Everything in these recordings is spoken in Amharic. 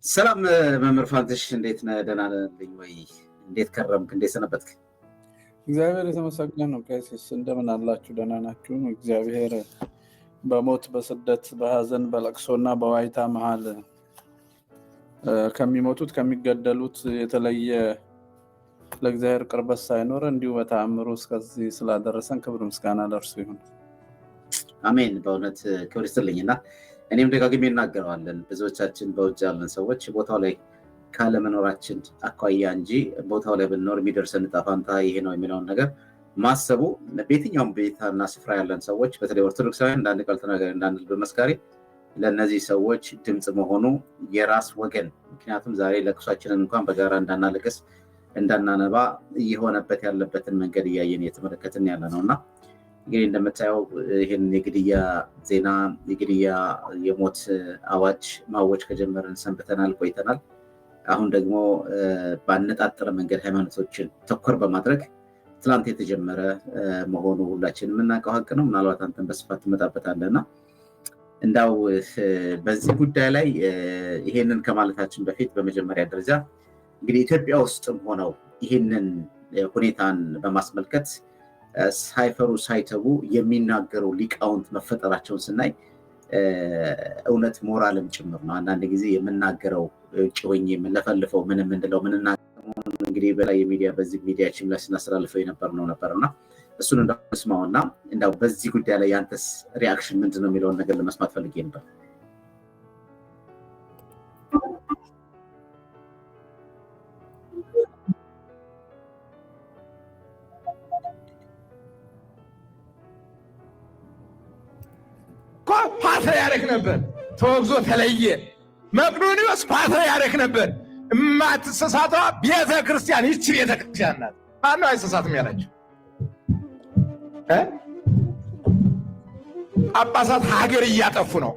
ሰላም መምህር ፋንትሽ እንዴት ነህ? ደህና ነህ ወይ? እንዴት ከረምክ? እንዴት ሰነበትክ? እግዚአብሔር የተመሰገነ ነው። ቀሲስ እንደምን አላችሁ? ደህና ናችሁ? እግዚአብሔር በሞት በስደት በሐዘን በለቅሶና በዋይታ መሃል ከሚሞቱት ከሚገደሉት የተለየ ለእግዚአብሔር ቅርበት ሳይኖር እንዲሁ በተአምሩ እስከዚህ ስላደረሰን ክብር ምስጋና ለእርሱ ይሁን። አሜን። በእውነት ክብር ይስጥልኝና እኔም ደጋግሜ እናገረዋለን። ብዙዎቻችን በውጭ ያለን ሰዎች ቦታው ላይ ካለመኖራችን አኳያ እንጂ ቦታው ላይ ብንኖር የሚደርሰን ዕጣ ፈንታ ይሄ ነው የሚለውን ነገር ማሰቡ በየትኛውም ቤታና ስፍራ ያለን ሰዎች በተለይ ኦርቶዶክሳውያን እንዳንድ ቃል ተናጋሪ እንዳንድ በመስካሪ ለእነዚህ ሰዎች ድምፅ መሆኑ የራስ ወገን ምክንያቱም ዛሬ ለቅሷችንን እንኳን በጋራ እንዳናለቅስ እንዳናነባ እየሆነበት ያለበትን መንገድ እያየን እየተመለከትን ያለ ነውና እንግዲህ እንደምታየው ይህን የግድያ ዜና የግድያ የሞት አዋጅ ማወጅ ከጀመርን ሰንብተናል ቆይተናል። አሁን ደግሞ ባነጣጠረ መንገድ ሃይማኖቶችን ተኮር በማድረግ ትላንት የተጀመረ መሆኑ ሁላችን የምናውቀው ሀቅ ነው። ምናልባት አንተን በስፋት ትመጣበታለህና እንዳው በዚህ ጉዳይ ላይ ይሄንን ከማለታችን በፊት በመጀመሪያ ደረጃ እንግዲህ ኢትዮጵያ ውስጥም ሆነው ይሄንን ሁኔታን በማስመልከት ሳይፈሩ ሳይተጉ የሚናገሩ ሊቃውንት መፈጠራቸውን ስናይ እውነት ሞራልም ጭምር ነው። አንዳንድ ጊዜ የምናገረው ጭወኝ የምንለፈልፈው ምን ምንድነው እንግዲህ በላይ የሚዲያ በዚህ ሚዲያችን ላይ ስናስተላልፈው የነበርነው ነበርና እሱን እንደስማውና እንዳው በዚህ ጉዳይ ላይ ያንተስ ሪአክሽን ምንድነው የሚለውን ነገር ለመስማት ፈልጌ ነበር። ፓትርያርክ ነበር፣ ተወግዞ ተለየ። መቅዶንዮስ ፓትርያርክ ነበር። የማትሳሳተዋ ቤተ ክርስቲያን ይህች ቤተ ክርስቲያን ናት። ማነው አይሳሳትም ያላቸው? ጳጳሳት ሀገር እያጠፉ ነው።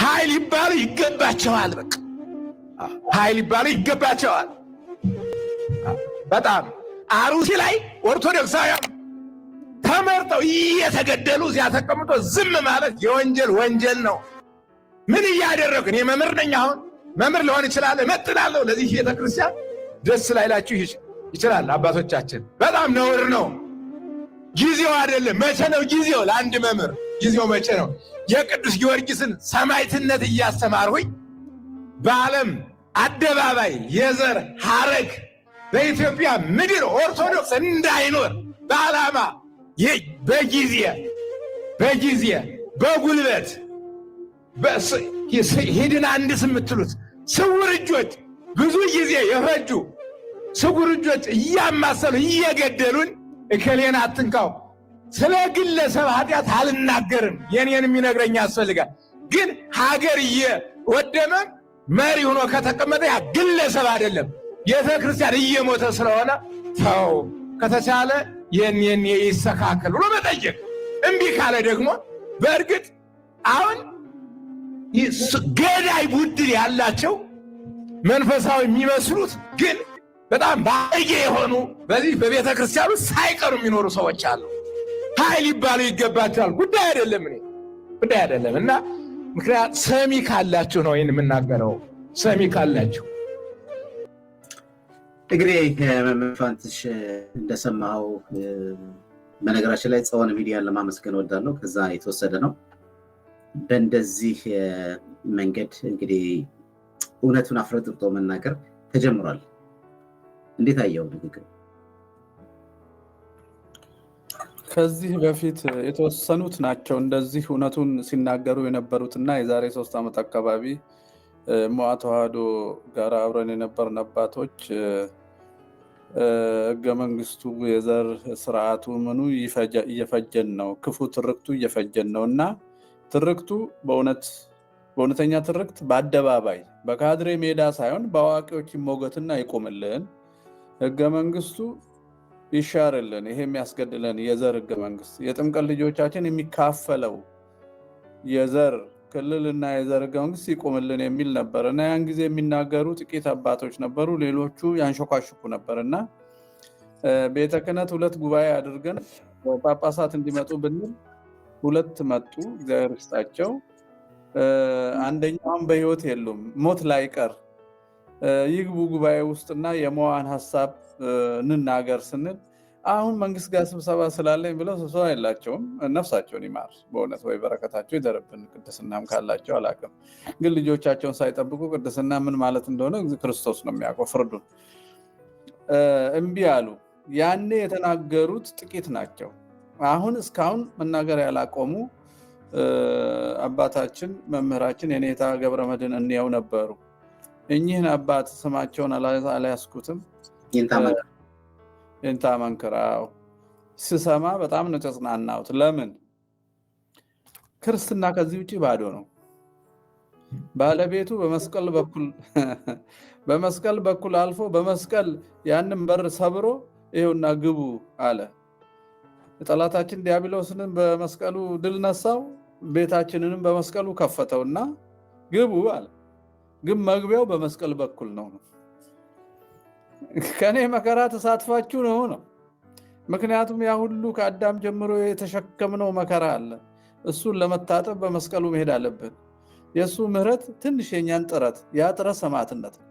ኃይል ይባሉ ይገባቸዋል። በቃ ኃይል ይባሉ ይገባቸዋል። በጣም አሩሲ ላይ ኦርቶዶክሳውያን ተመርጠው እየተገደሉ እዚያ ተቀምጦ ዝም ማለት የወንጀል ወንጀል ነው። ምን እያደረግን? እኔ መምህር ነኝ። አሁን መምህር ልሆን ይችላል፣ እመጥናለሁ። ለዚህ ቤተክርስቲያን ደስ ላይላችሁ ይችላል አባቶቻችን። በጣም ነውር ነው። ጊዜው አይደለም። መቼ ነው ጊዜው? ለአንድ መምህር ጊዜው መቼ ነው? የቅዱስ ጊዮርጊስን ሰማዕትነት እያስተማርሁኝ በዓለም አደባባይ የዘር ሐረግ በኢትዮጵያ ምድር ኦርቶዶክስ እንዳይኖር በዓላማ በጊዜ በጉልበት ሂድን አንድስ የምትሉት ስውር እጆች ብዙ ጊዜ የፈጁ ስውር እጆች እያማሰሉ እየገደሉን እከሌን አትንካው። ስለ ግለሰብ ኃጢአት አልናገርም፣ የኔን የሚነግረኝ ያስፈልጋል። ግን ሀገር እየወደመ መሪ ሆኖ ከተቀመጠ ያ ግለሰብ አይደለም፣ ቤተ ክርስቲያን እየሞተ ስለሆነ ተው ከተቻለ የኔን ይስተካከል ብሎ መጠየቅ። እምቢ ካለ ደግሞ በእርግጥ አሁን ገዳይ ቡድን ያላቸው መንፈሳዊ የሚመስሉት ግን በጣም ባለጌ የሆኑ በዚህ በቤተ ክርስቲያኑ ሳይቀሩ የሚኖሩ ሰዎች አሉ። ኃይል ይባሉ ይገባቸዋል። ጉዳይ አይደለም ጉዳይ አይደለም። እና ምክንያት ሰሚ ካላችሁ ነው ይህን የምናገረው። ሰሚ ካላችሁ እንግዲህ መምህር ፋንትሽ እንደሰማኸው በነገራችን ላይ ጽዮን ሚዲያን ለማመስገን እወዳለሁ። ከዛ የተወሰደ ነው። በእንደዚህ መንገድ እንግዲህ እውነቱን አፍረጥርጦ መናገር ተጀምሯል። እንዴት አየው ንግግር? ከዚህ በፊት የተወሰኑት ናቸው እንደዚህ እውነቱን ሲናገሩ የነበሩትና የዛሬ 3 ዓመት አካባቢ ሞዓ ተዋህዶ ጋር አብረን የነበርን አባቶች ሕገ መንግስቱ የዘር ስርዓቱ ምኑ እየፈጀን ነው፣ ክፉ ትርክቱ እየፈጀን ነው እና ትርክቱ በእውነተኛ ትርክት በአደባባይ በካድሬ ሜዳ ሳይሆን በአዋቂዎች ይሞገትና ይቆምልን፣ ሕገ መንግስቱ ይሻርልን። ይሄ የሚያስገድለን የዘር ሕገ መንግስት የጥምቀት ልጆቻችን የሚካፈለው የዘር ክልልና የዘር ሕገ መንግስት ይቆምልን የሚል ነበር እና ያን ጊዜ የሚናገሩ ጥቂት አባቶች ነበሩ። ሌሎቹ ያንሾካሽኩ ነበር እና ቤተ ክህነት 2 ጉባኤ አድርገን ጳጳሳት እንዲመጡ ብንል 2 መጡ። እግዚአብሔር ይስጣቸው። አንደኛውም በህይወት የሉም። ሞት ላይቀር ይግቡ ጉባኤ ውስጥና የመዋን ሐሳብ እንናገር ስንል አሁን መንግስት ጋር ስብሰባ ስላለኝ ብለው ስብሰባ የላቸውም። ነፍሳቸውን ይማር በእውነት ወይ በረከታቸው ይደርብን። ቅድስናም ካላቸው አላውቅም፣ ግን ልጆቻቸውን ሳይጠብቁ ቅድስና ምን ማለት እንደሆነ ክርስቶስ ነው የሚያውቀው ፍርዱን። እምቢ አሉ። ያኔ የተናገሩት ጥቂት ናቸው። አሁን እስካሁን መናገር ያላቆሙ አባታችን መምህራችን የኔታ ገብረመድህን እንየው ነበሩ። እኚህን አባት ስማቸውን አልያዝኩትም። ይንታ መንክራው ስሰማ በጣም ነው ተጽናናሁት። ለምን? ክርስትና ከዚህ ውጪ ባዶ ነው። ባለቤቱ በመስቀል በኩል አልፎ በመስቀል ያንን በር ሰብሮ ይኸውና ግቡ አለ። ጠላታችን ዲያብሎስንም በመስቀሉ ድል ነሳው፣ ቤታችንንም በመስቀሉ ከፈተውና ግቡ አለ። ግን መግቢያው በመስቀል በኩል ነው። ከኔ መከራ ተሳትፋችሁ ነው። ምክንያቱም ያ ሁሉ ከአዳም ጀምሮ የተሸከምነው መከራ አለ። እሱን ለመታጠብ በመስቀሉ መሄድ አለብን። የእሱ ምህረት ትንሽ የኛን ጥረት፣ ያ ጥረት ሰማዕትነት ነው።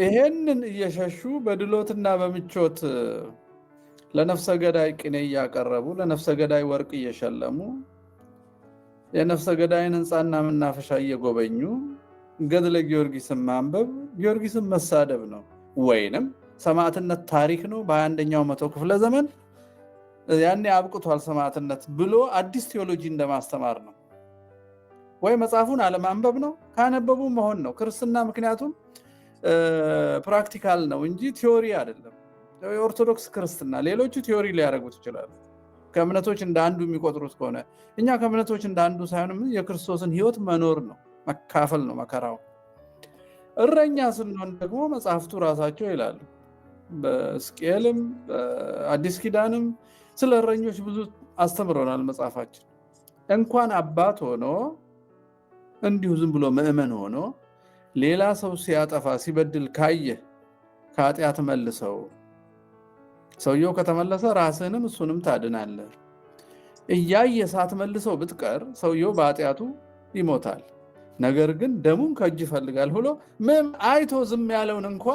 ይሄንን እየሸሹ በድሎትና በምቾት ለነፍሰ ገዳይ ቅኔ እያቀረቡ ለነፍሰ ገዳይ ወርቅ እየሸለሙ የነፍሰ ገዳይን ህንፃና መናፈሻ እየጎበኙ ገድለ ጊዮርጊስን ማንበብ ጊዮርጊስን መሳደብ ነው፣ ወይንም ሰማዕትነት ታሪክ ነው በ21ኛው መቶ ክፍለ ዘመን ያኔ አብቅቷል ሰማዕትነት ብሎ አዲስ ቴዎሎጂ እንደማስተማር ነው። ወይ መጽሐፉን አለማንበብ ነው፣ ካነበቡ መሆን ነው ክርስትና። ምክንያቱም ፕራክቲካል ነው እንጂ ቲዮሪ አይደለም። የኦርቶዶክስ ክርስትና ሌሎቹ ቲዮሪ ሊያደርጉት ይችላሉ፣ ከእምነቶች እንደ አንዱ የሚቆጥሩት ከሆነ። እኛ ከእምነቶች እንደ አንዱ ሳይሆን የክርስቶስን ህይወት መኖር ነው፣ መካፈል ነው መከራው። እረኛ ስንሆን ደግሞ መጽሐፍቱ ራሳቸው ይላሉ። በሕዝቅኤልም በአዲስ ኪዳንም ስለ እረኞች ብዙ አስተምሮናል መጽሐፋችን። እንኳን አባት ሆኖ እንዲሁ ዝም ብሎ ምእመን ሆኖ ሌላ ሰው ሲያጠፋ ሲበድል ካየ ከኃጢአት መልሰው፣ ሰውየው ከተመለሰ ራስህንም እሱንም ታድናለህ። እያየ ሳትመልሰው ብትቀር ሰውየው በኃጢአቱ ይሞታል። ነገር ግን ደሙን ከእጅ ይፈልጋል ብሎ ምን አይቶ ዝም ያለውን እንኳ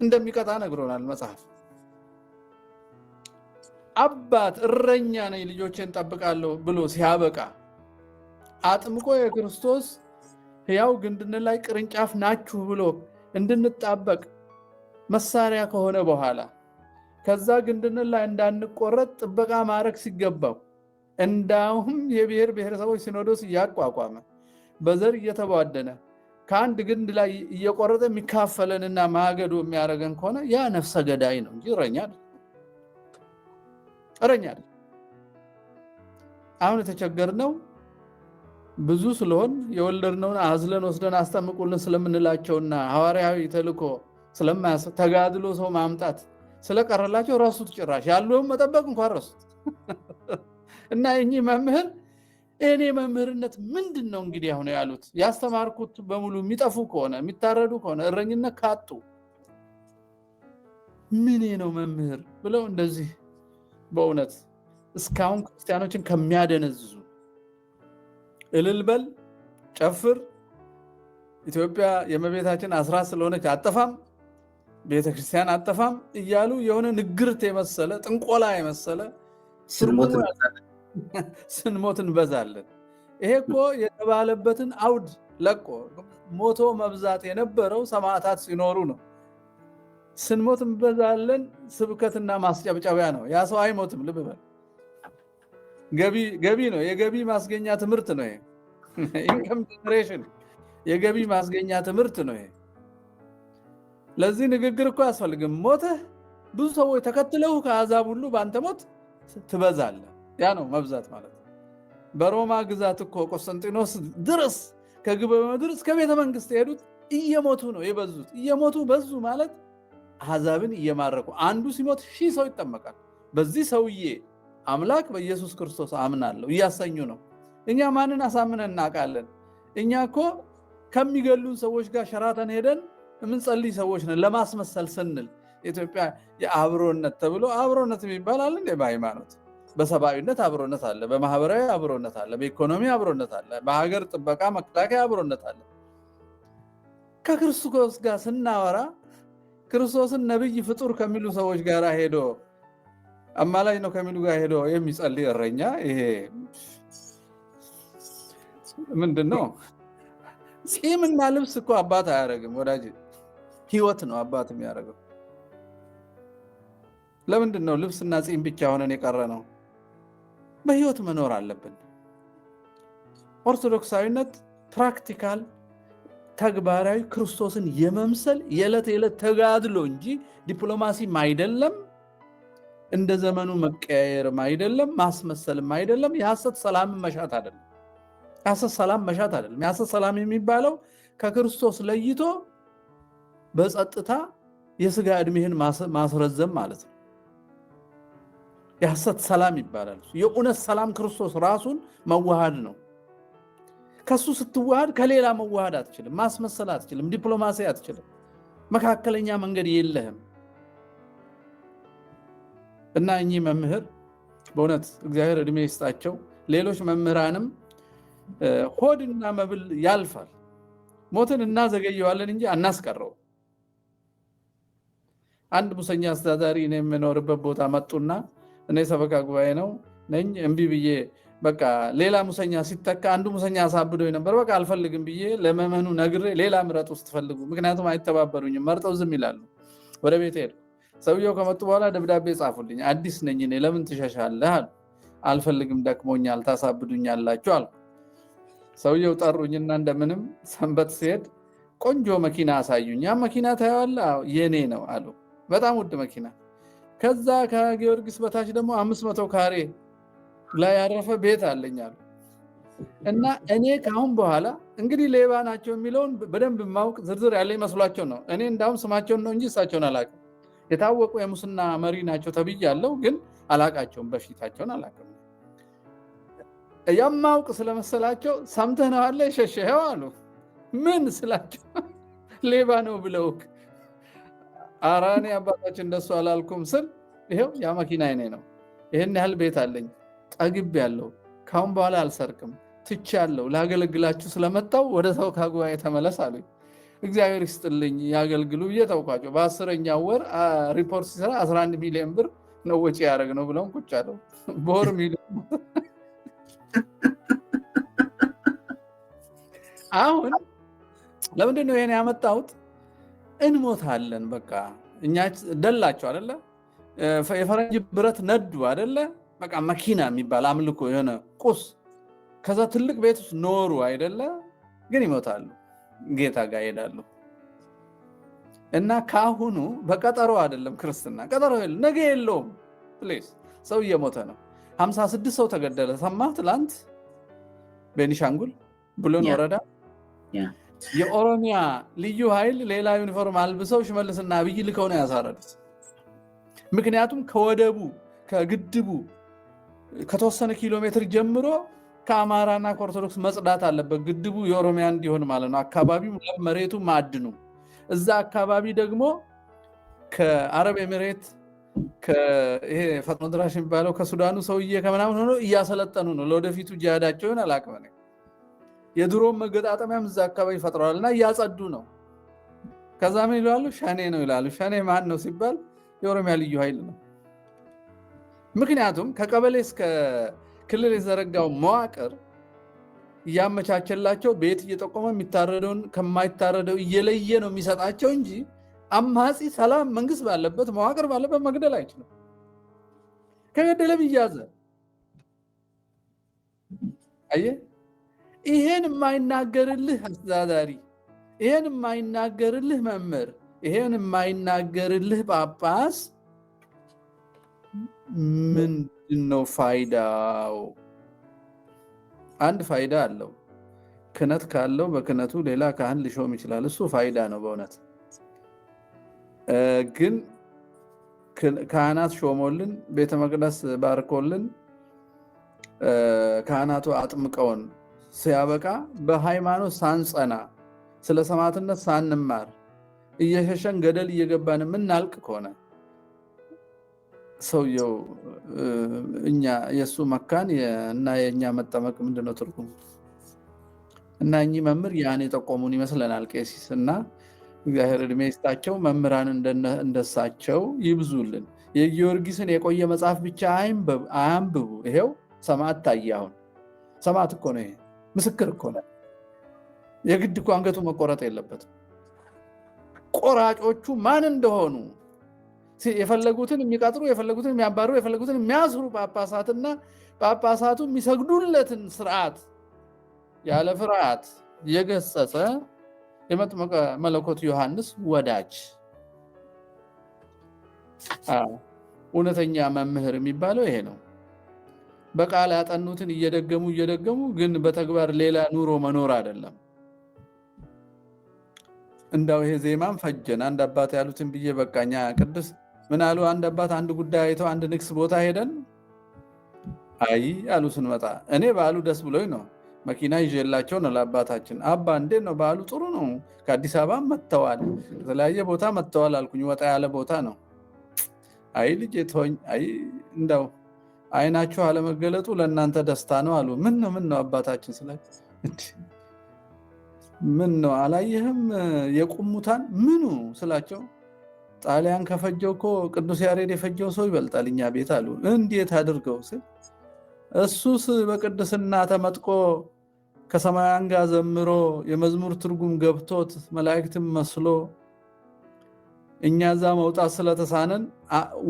እንደሚቀጣ ነግሮናል መጽሐፍ። አባት እረኛ ነኝ ልጆችን ጠብቃለሁ ብሎ ሲያበቃ አጥምቆ የክርስቶስ ሕያው ግንድን ላይ ቅርንጫፍ ናችሁ ብሎ እንድንጣበቅ መሳሪያ ከሆነ በኋላ ከዛ ግንድን ላይ እንዳንቆረጥ ጥበቃ ማድረግ ሲገባው እንዳውም የብሔር ብሔረሰቦች ሲኖዶስ እያቋቋመ በዘር እየተቧደነ ከአንድ ግንድ ላይ እየቆረጠ የሚካፈለንና ማገዶ የሚያደርገን ከሆነ ያ ነፍሰ ገዳይ ነው እንጂ እረኛ አይደል። አሁን የተቸገርነው ብዙ ስለሆን የወለድነውን አዝለን ወስደን አስጠምቁልን ስለምንላቸውና ሐዋርያዊ ተልእኮ ተጋድሎ ሰው ማምጣት ስለቀረላቸው ረሱት። ጭራሽ ያለውን መጠበቅ እንኳን ረሱት። እና እኚህ መምህር እኔ መምህርነት ምንድን ነው እንግዲህ አሁን ያሉት? ያስተማርኩት በሙሉ የሚጠፉ ከሆነ የሚታረዱ ከሆነ እረኝነት ካጡ ምን ነው መምህር ብለው እንደዚህ በእውነት እስካሁን ክርስቲያኖችን ከሚያደነዝዙ እልልበል ጨፍር ኢትዮጵያ የእመቤታችን አስራት ስለሆነች አጠፋም ቤተክርስቲያን አጠፋም እያሉ የሆነ ንግርት የመሰለ ጥንቆላ የመሰለ ስንሞት እንበዛለን። ይሄ እኮ የተባለበትን አውድ ለቆ ሞቶ መብዛት የነበረው ሰማዕታት ሲኖሩ ነው። ስንሞት እንበዛለን ስብከትና ማስጨብጨቢያ ነው። ያ ሰው አይሞትም። ልብ በል ገቢ ነው፣ የገቢ ማስገኛ ትምህርት ነው። ኢንከም ጀነሬሽን የገቢ ማስገኛ ትምህርት ነው። ለዚህ ንግግር እኮ አያስፈልግም። ሞተህ ብዙ ሰዎች ተከትለው ከአሕዛብ ሁሉ በአንተ ሞት ትበዛለህ። ያ ነው መብዛት ማለት። በሮማ ግዛት እኮ ቆስጠንጢኖስ ድረስ ከግብረ ምድር እስከ ቤተ መንግስት የሄዱት እየሞቱ ነው የበዙት። እየሞቱ በዙ ማለት አሕዛብን እየማረኩ አንዱ ሲሞት 1000 ሰው ይጠመቃል። በዚህ ሰውዬ አምላክ በኢየሱስ ክርስቶስ አምናለሁ እያሰኙ ነው። እኛ ማንን አሳምነን እናውቃለን? እኛ እኮ ከሚገሉን ሰዎች ጋር ሸራተን ሄደን የምንጸልይ ሰዎች ነን። ለማስመሰል ስንል ኢትዮጵያ የአብሮነት ተብሎ አብሮነት የሚባል አለ እንዴ? በሃይማኖት በሰብአዊነት አብሮነት አለ፣ በማህበራዊ አብሮነት አለ፣ በኢኮኖሚ አብሮነት አለ፣ በሀገር ጥበቃ መከላከያ አብሮነት አለ። ከክርስቶስ ጋር ስናወራ ክርስቶስን ነብይ ፍጡር ከሚሉ ሰዎች ጋር ሄዶ አማላጅ ነው ከሚሉ ጋር ሄዶ የሚጸልይ እረኛ ይሄ ምንድነው? ጺምና ልብስ እኮ አባት አያደርግም ወዳጅ፣ ህይወት ነው አባት የሚያደርገው። ለምንድን ነው ልብስና ጺም ብቻ ሆነን የቀረ ነው? በህይወት መኖር አለብን። ኦርቶዶክሳዊነት ፕራክቲካል ተግባራዊ ክርስቶስን የመምሰል የዕለት የዕለት ተጋድሎ እንጂ ዲፕሎማሲም አይደለም፣ እንደ ዘመኑ መቀያየርም አይደለም፣ ማስመሰልም አይደለም፣ የሐሰት ሰላም መሻት አይደለም። የሐሰት ሰላም መሻት አይደለም። የሐሰት ሰላም የሚባለው ከክርስቶስ ለይቶ በጸጥታ የስጋ ዕድሜህን ማስረዘም ማለት ነው። የሐሰት ሰላም ይባላል። የእውነት ሰላም ክርስቶስ ራሱን መዋሃድ ነው። ከሱ ስትዋሃድ ከሌላ መዋሃድ አትችልም፣ ማስመሰል አትችልም፣ ዲፕሎማሲ አትችልም፣ መካከለኛ መንገድ የለህም። እና እኚህ መምህር በእውነት እግዚአብሔር ዕድሜ ይስጣቸው። ሌሎች መምህራንም ሆድና መብል ያልፋል፣ ሞትን እናዘገየዋለን እንጂ አናስቀረው። አንድ ሙሰኛ አስተዳዳሪ እኔ የምኖርበት ቦታ መጡና እኔ ሰበካ ጉባኤ ነው ነኝ እምቢ ብዬ በቃ ሌላ ሙሰኛ ሲተካ አንዱ ሙሰኛ አሳብዶኝ ነበር። በቃ አልፈልግም ብዬ ለመመኑ ነግሬ ሌላ ምረጥ ውስጥ ፈልጉ፣ ምክንያቱም አይተባበሩኝም፣ መርጠው ዝም ይላሉ። ወደ ቤት ሄድኩ። ሰውየው ከመጡ በኋላ ደብዳቤ ጻፉልኝ። አዲስ ነኝ እኔ ለምን ትሸሻለህ አሉ። አልፈልግም ደክሞኛል ታሳብዱኛላችሁ አልኩ። ሰውየው ጠሩኝና እንደምንም ሰንበት ሲሄድ ቆንጆ መኪና አሳዩኝ። ያ መኪና ታየዋለህ? የኔ ነው አሉ። በጣም ውድ መኪና። ከዛ ከጊዮርጊስ በታች ደግሞ 500 ካሬ ላይ ያረፈ ቤት አለኝ አሉ። እና እኔ ካሁን በኋላ እንግዲህ ሌባ ናቸው የሚለውን በደንብ ማውቅ ዝርዝር ያለ መስሏቸው ነው። እኔ እንዳውም ስማቸውን ነው እንጂ እሳቸውን አላውቅም። የታወቁ የሙስና መሪ ናቸው ተብያለሁ፣ ግን አላውቃቸውም፣ በፊታቸውን አላውቅም። የማውቅ ስለመሰላቸው ሰምተህ ነው አለ ሸሸኸው አሉ። ምን ስላቸው ሌባ ነው ብለው ኧረ እኔ አባታችን እንደሱ አላልኩም ስል ይሄው ያ መኪና የኔ ነው፣ ይሄን ያህል ቤት አለኝ፣ ጠግብ ያለው ካሁን በኋላ አልሰርቅም፣ ትቻለሁ፣ ላገለግላችሁ ስለመጣው ወደ ሰበካ ጉባኤ ተመለስ አሉኝ። እግዚአብሔር ይስጥልኝ ያገልግሉ ብዬ ተውኳቸው። በ10ኛው ወር ሪፖርት ሲሰራ 11 ሚሊዮን ብር ነው ወጪ ያደረግ ነው ብለውን ቁጭ አለው። በወር ሚሊዮን አሁን ለምንድን ነው ይሄን ያመጣሁት? እንሞታለን በቃ እኛ ደላቸው አይደለ? የፈረንጅ ብረት ነዱ አይደለ? በቃ መኪና የሚባል አምልኮ የሆነ ቁስ ከዛ ትልቅ ቤት ውስጥ ኖሩ አይደለ? ግን ይሞታሉ፣ ጌታ ጋር ይሄዳሉ። እና ካሁኑ በቀጠሮ አይደለም ክርስትና፣ ቀጠሮ የለም፣ ነገ የለውም። ፕሊዝ ሰው እየሞተ ነው። 56 ሰው ተገደለ። ሰማህ? ትላንት ቤኒሻንጉል ቡለን ወረዳ የኦሮሚያ ልዩ ኃይል ሌላ ዩኒፎርም አልብሰው ሽመልስና አብይ ልከው ነው ያሳረዱት። ምክንያቱም ከወደቡ ከግድቡ ከተወሰነ ኪሎ ሜትር ጀምሮ ከአማራና ከኦርቶዶክስ መጽዳት አለበት። ግድቡ የኦሮሚያ እንዲሆን ማለት ነው። አካባቢው መሬቱ ማዕድኑ፣ እዛ አካባቢ ደግሞ ከአረብ ኤሚሬት ይሄ ፈጥኖ ድራሽ የሚባለው ከሱዳኑ ሰውዬ ከምናምን ሆኖ እያሰለጠኑ ነው። ለወደፊቱ ጂሃዳቸውን አላቅመ የድሮም መገጣጠሚያም እዛ አካባቢ ፈጥረዋል እና እያጸዱ ነው። ከዛ ምን ይላሉ? ሸኔ ነው ይላሉ። ሸኔ ማን ነው ሲባል የኦሮሚያ ልዩ ኃይል ነው። ምክንያቱም ከቀበሌ እስከ ክልል የተዘረጋው መዋቅር እያመቻቸላቸው ቤት እየጠቆመ የሚታረደውን ከማይታረደው እየለየ ነው የሚሰጣቸው እንጂ አማጺ ሰላም መንግስት ባለበት መዋቅር ባለበት መግደል አይችልም። ከገደለም ይያዘ። አየህ፣ ይሄን የማይናገርልህ አስተዳዳሪ፣ ይሄን የማይናገርልህ መምህር፣ ይሄን የማይናገርልህ ጳጳስ ምንድነው ፋይዳው? አንድ ፋይዳ አለው። ክህነት ካለው በክህነቱ ሌላ ካህን ሊሾም ይችላል። እሱ ፋይዳ ነው በእውነት። ግን ካህናት ሾሞልን ቤተ መቅደስ ባርኮልን ካህናቱ አጥምቀውን ሲያበቃ በሃይማኖት ሳንጸና ስለ ሰማዕትነት ሳንማር እየሸሸን ገደል እየገባን የምናልቅ ከሆነ ሰውየው እኛ የሱ መካን እና የኛ መጠመቅ ምንድነው ትርጉሙ? እና እኚህ መምህር ያን የጠቆሙን ይመስለናል ቄሲስ እና እግዚአብሔር እድሜ ይስጣቸው መምህራን እንደሳቸው ይብዙልን። የጊዮርጊስን የቆየ መጽሐፍ ብቻ አያንብቡ። ይሄው ሰማዕት ታየ። አሁን ሰማዕት እኮ ነው፣ ይሄ ምስክር እኮ ነው። የግድ እኮ አንገቱ መቆረጥ የለበትም። ቆራጮቹ ማን እንደሆኑ የፈለጉትን የሚቀጥሩ፣ የፈለጉትን የሚያባሩ፣ የፈለጉትን የሚያስሩ ጳጳሳትና ጳጳሳቱ የሚሰግዱለትን ስርዓት ያለ ፍርሃት የገሰጸ የመጥምቀ መለኮት ዮሐንስ ወዳጅ እውነተኛ መምህር የሚባለው ይሄ ነው። በቃል ያጠኑትን እየደገሙ ግን በተግባር ሌላ ኑሮ መኖር አይደለም። እንዳው ይሄ ዜማም ፈጀን። አንድ አባት ያሉትን ብዬ በቃኛ ቅዱስ ምን አሉ? አንድ አባት አንድ ጉዳይ አይተው አንድ ንግስ ቦታ ሄደን አይ አሉ ስንመጣ እኔ በዓሉ ደስ ብሎኝ ነው መኪና ይዤላቸው ነው ለአባታችን። አባ እንዴት ነው በዓሉ? ጥሩ ነው፣ ከአዲስ አበባ መጥተዋል፣ ከተለያየ ቦታ መጥተዋል አልኩኝ። ወጣ ያለ ቦታ ነው። አይ ልጄ ተወኝ፣ አይ እንዳው አይናችሁ አለመገለጡ ለእናንተ ደስታ ነው አሉ። ምን ነው አባታችን ስላቸው ምን ነው አላየህም የቁሙታን ምኑ ስላቸው ጣሊያን ከፈጀው እኮ ቅዱስ ያሬድ የፈጀው ሰው ይበልጣል እኛ ቤት አሉ። እንዴት አድርገው ስል እሱስ በቅድስና ተመጥቆ ከሰማያን ጋር ዘምሮ የመዝሙር ትርጉም ገብቶት መላእክትም መስሎ እኛ እዛ መውጣት ስለተሳነን